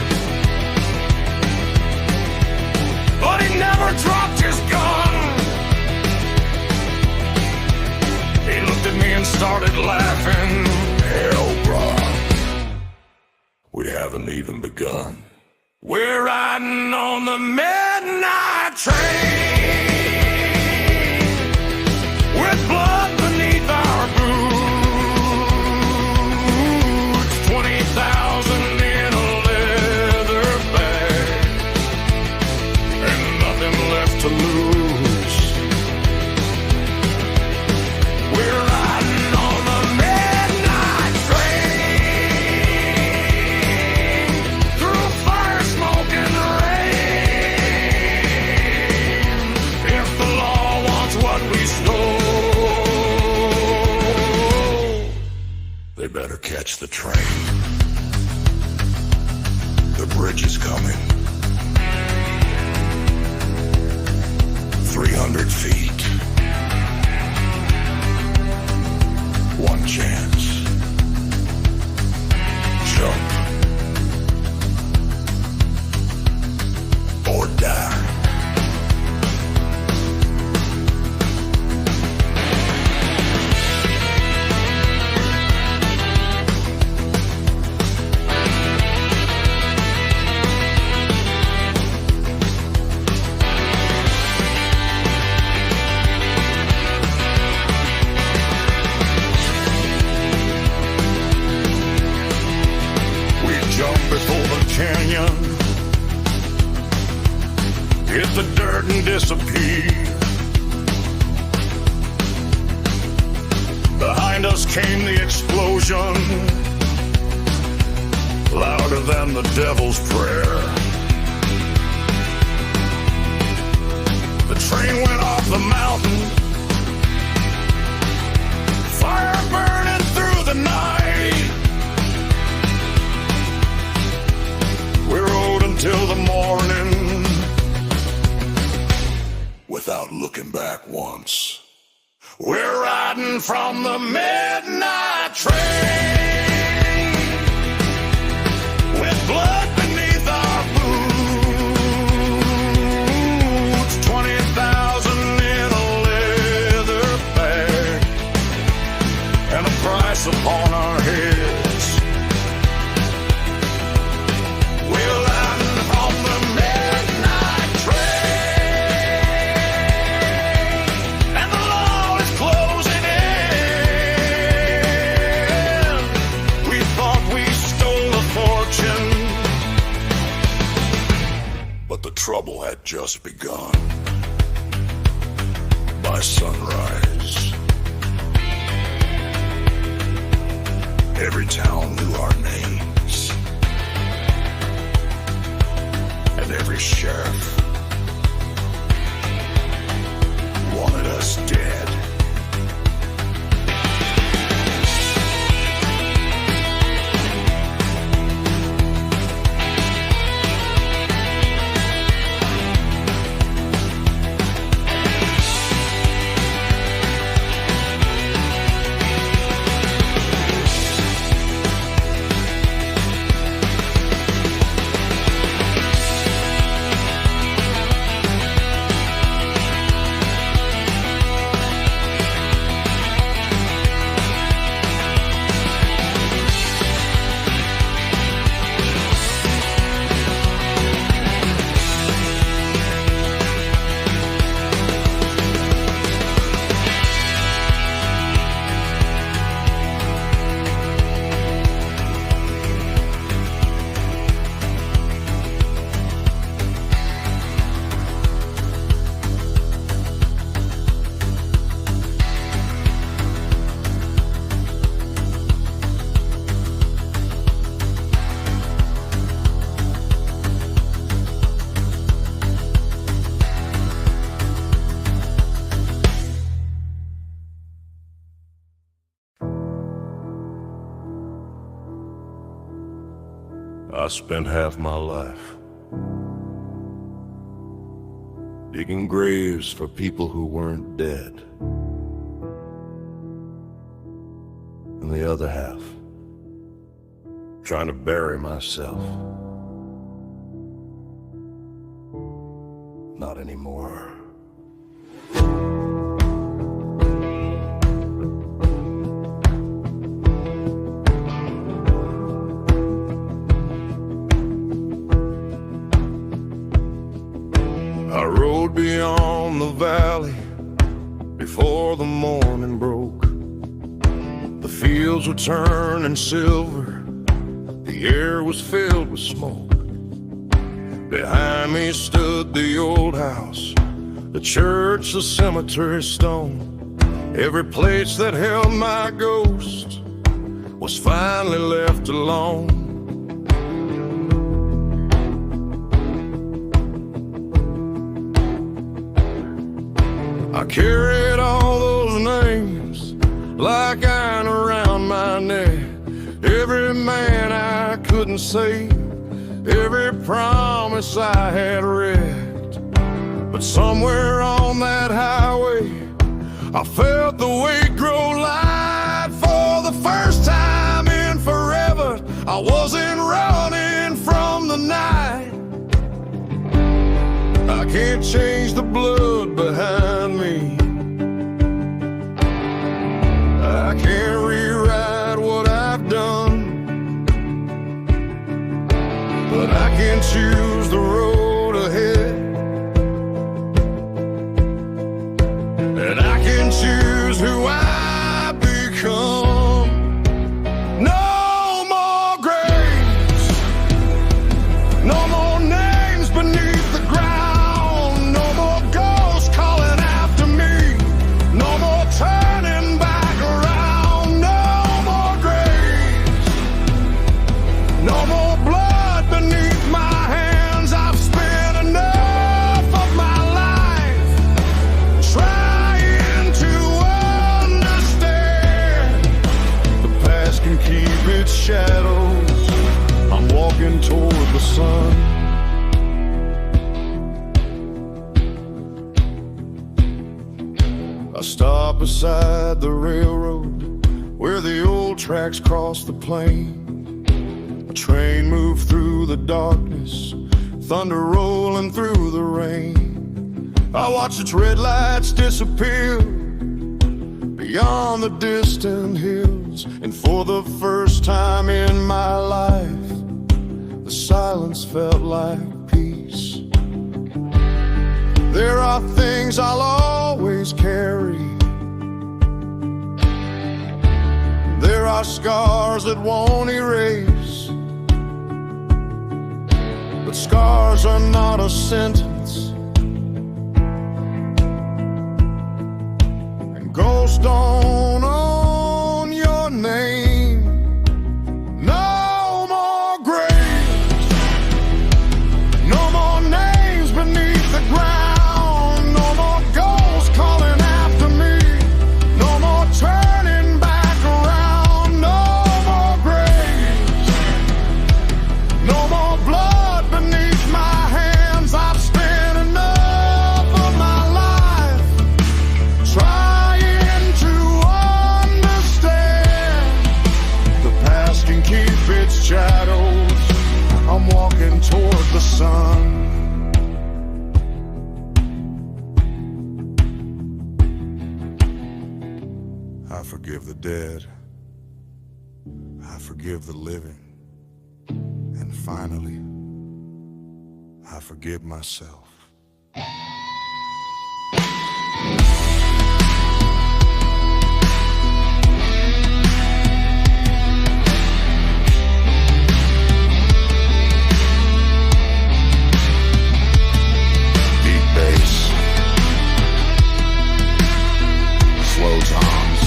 but he never dropped his gun. He looked at me and started laughing. Hell, brah, we haven't even begun. We're riding on the midnight train, with blood beneath our boots. 20,000 in a leather bag, and nothing left to lose. We're riding on the midnight train, through fire, smoke, and rain. If the law wants what we stole, they better catch the train. The bridge is coming. 300 feet. One chance. Jump. Or die. Canyon, hit the dirt and disappear. Behind us came the explosion, louder than the devil's prayer. The train went off the mountain, fire burning through the night. without looking back once. We're riding from the midnight train with blood beneath our boots, 20,000 in a leather bag, and a price upon our heads. We're riding from the midnight train, and the law is closing in. We thought we stole a fortune, But the trouble had just begun. By sunrise, every town knew our names, and every sheriff wanted us dead. I spent half my life digging graves for people who weren't dead, and the other half trying to bury myself. Not anymore. I rode beyond the valley before the morning broke. The fields were turning silver, the air was filled with smoke. Behind me stood the old house, the church, the cemetery stone. Every place that held my ghost was finally left alone. I carried all those names like iron around my neck. Every man I couldn't save, every promise I had wrecked. But somewhere on that highway, I felt the weight grow light. For the first time in forever, I wasn't running from the night. I can't change the blood behind me, I can't rewrite what I've done, but I can choose the road ahead, and I can choose who I become. No more graves, no more names beneath the ground, no more ghosts calling after me, no more turning back around, no more graves, no more blood beneath my hands. I've spent enough of my life trying to understand. I stopped beside the railroad where the old tracks crossed the plain. A train moved through the darkness, thunder rolling through the rain. I watched its red lights disappear beyond the distant hills, and for the first time in my life, the silence felt like peace. There are things I'll always carry. There are scars that won't erase. But scars are not a sentence, and ghosts don't own your name. No more graves, no more names beneath the ground, no more ghosts calling after me, no more turning back around, no more graves, no more blood beneath my hands. I've spent enough of my life trying to understand. The past can keep its shadows. I'm walking toward the sun. I forgive the dead, I forgive the living, and finally, I forgive myself. Deep bass, slow toms,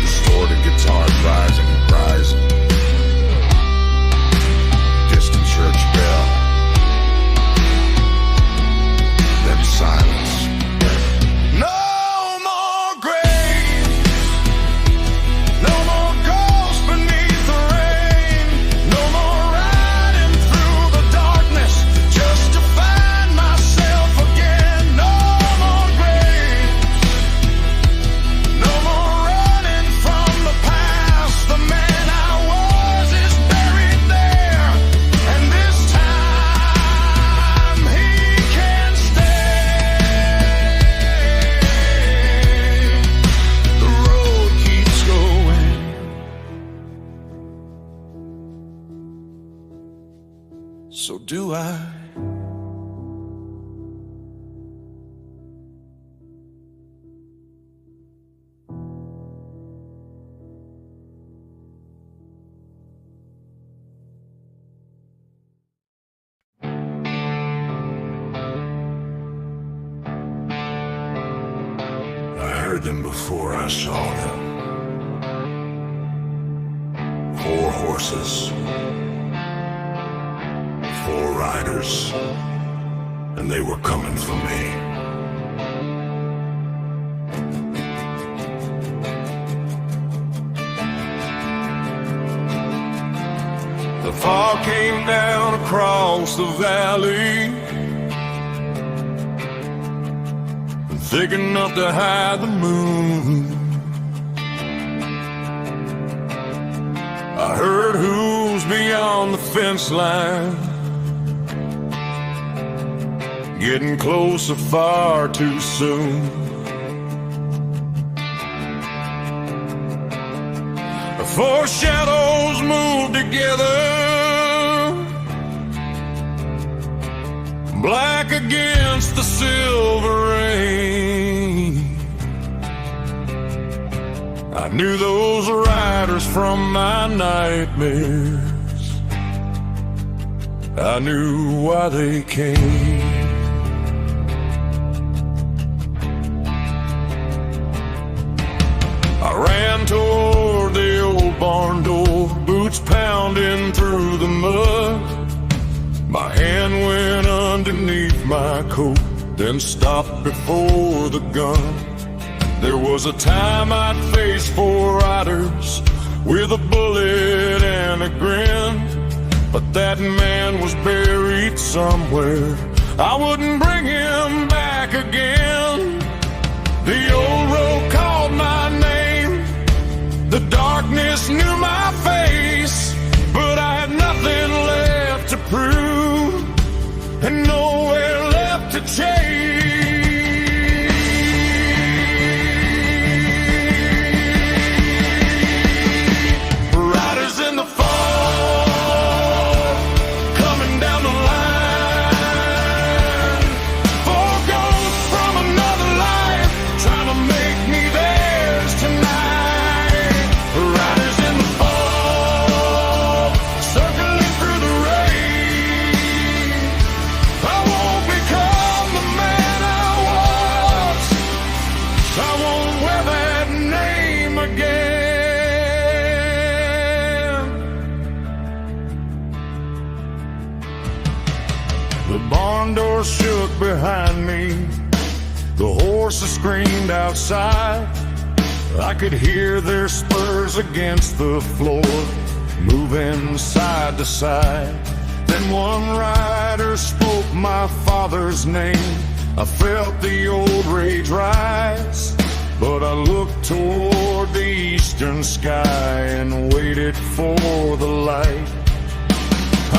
distorted guitars rising and rising, distant church bell, then silence. No more graves, no more ghosts beneath the rain, no more riding through the darkness just to find myself again. No more graves, no more running from the past. The man I was is buried there, and this time he can stay. The road keeps going, so do I. I heard them before I saw them. 4 horses, 4 riders, and they were coming for me. The fog came down across the valley, thick enough to hide the moon. I heard hooves beyond the fence line, getting closer far too soon. The 4 shadows moved together, black against the silver rain. I knew those riders from my nightmares. I knew why they came. I ran toward the old barn door, boots pounding through the mud. My hand went underneath my coat, then stopped before the gun. There was a time I'd face 4 riders with a bullet and a grin, but that man was buried somewhere. I wouldn't bring him back again. behind me. The horses screamed outside. I could hear their spurs against the floor, moving side to side. Then one rider spoke my father's name. I felt the old rage rise, but I looked toward the eastern sky and waited for the light.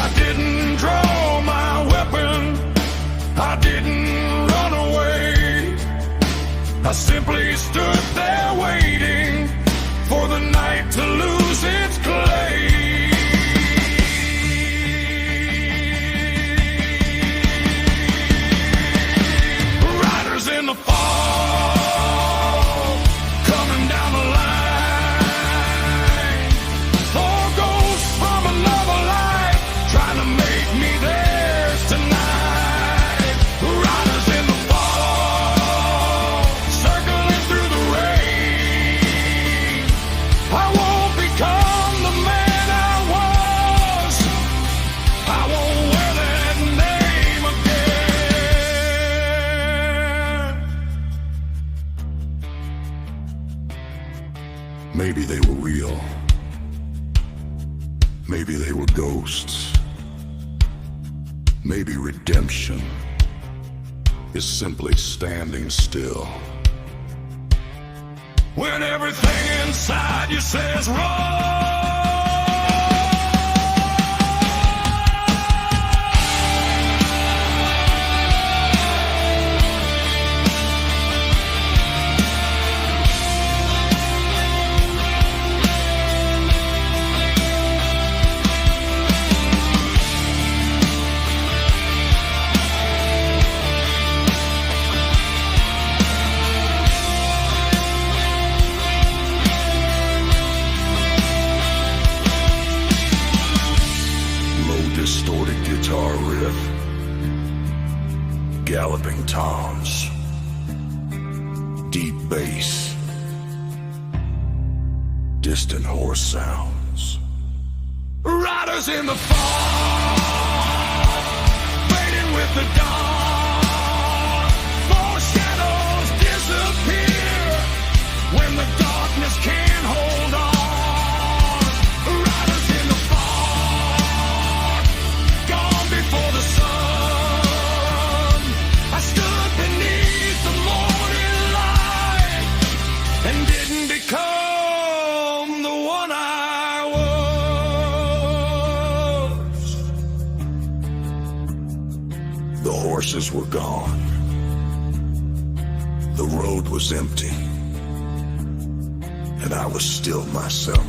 I didn't draw my weapon, I didn't run away. I simply stood there waiting for the night to lose its clay. Riders in the fall, coming down the line. Four ghosts from another life, trying to make me theirs tonight. Riders in the fall, circling through the rain. I won't become the man I was. I won't wear that name again. Maybe they were real. Maybe they were ghosts. Maybe redemption is simply standing still. When everything inside you says run. Distorted guitar riff, galloping toms, deep bass, distant horse sounds. Riders in the fall, fading with the dawn. Four shadows disappear when the darkness can't hold on. Riders in the fall, gone before the sun. I stood beneath the morning light and didn't become the one I was. The horses were gone. The road was empty. And I was still myself.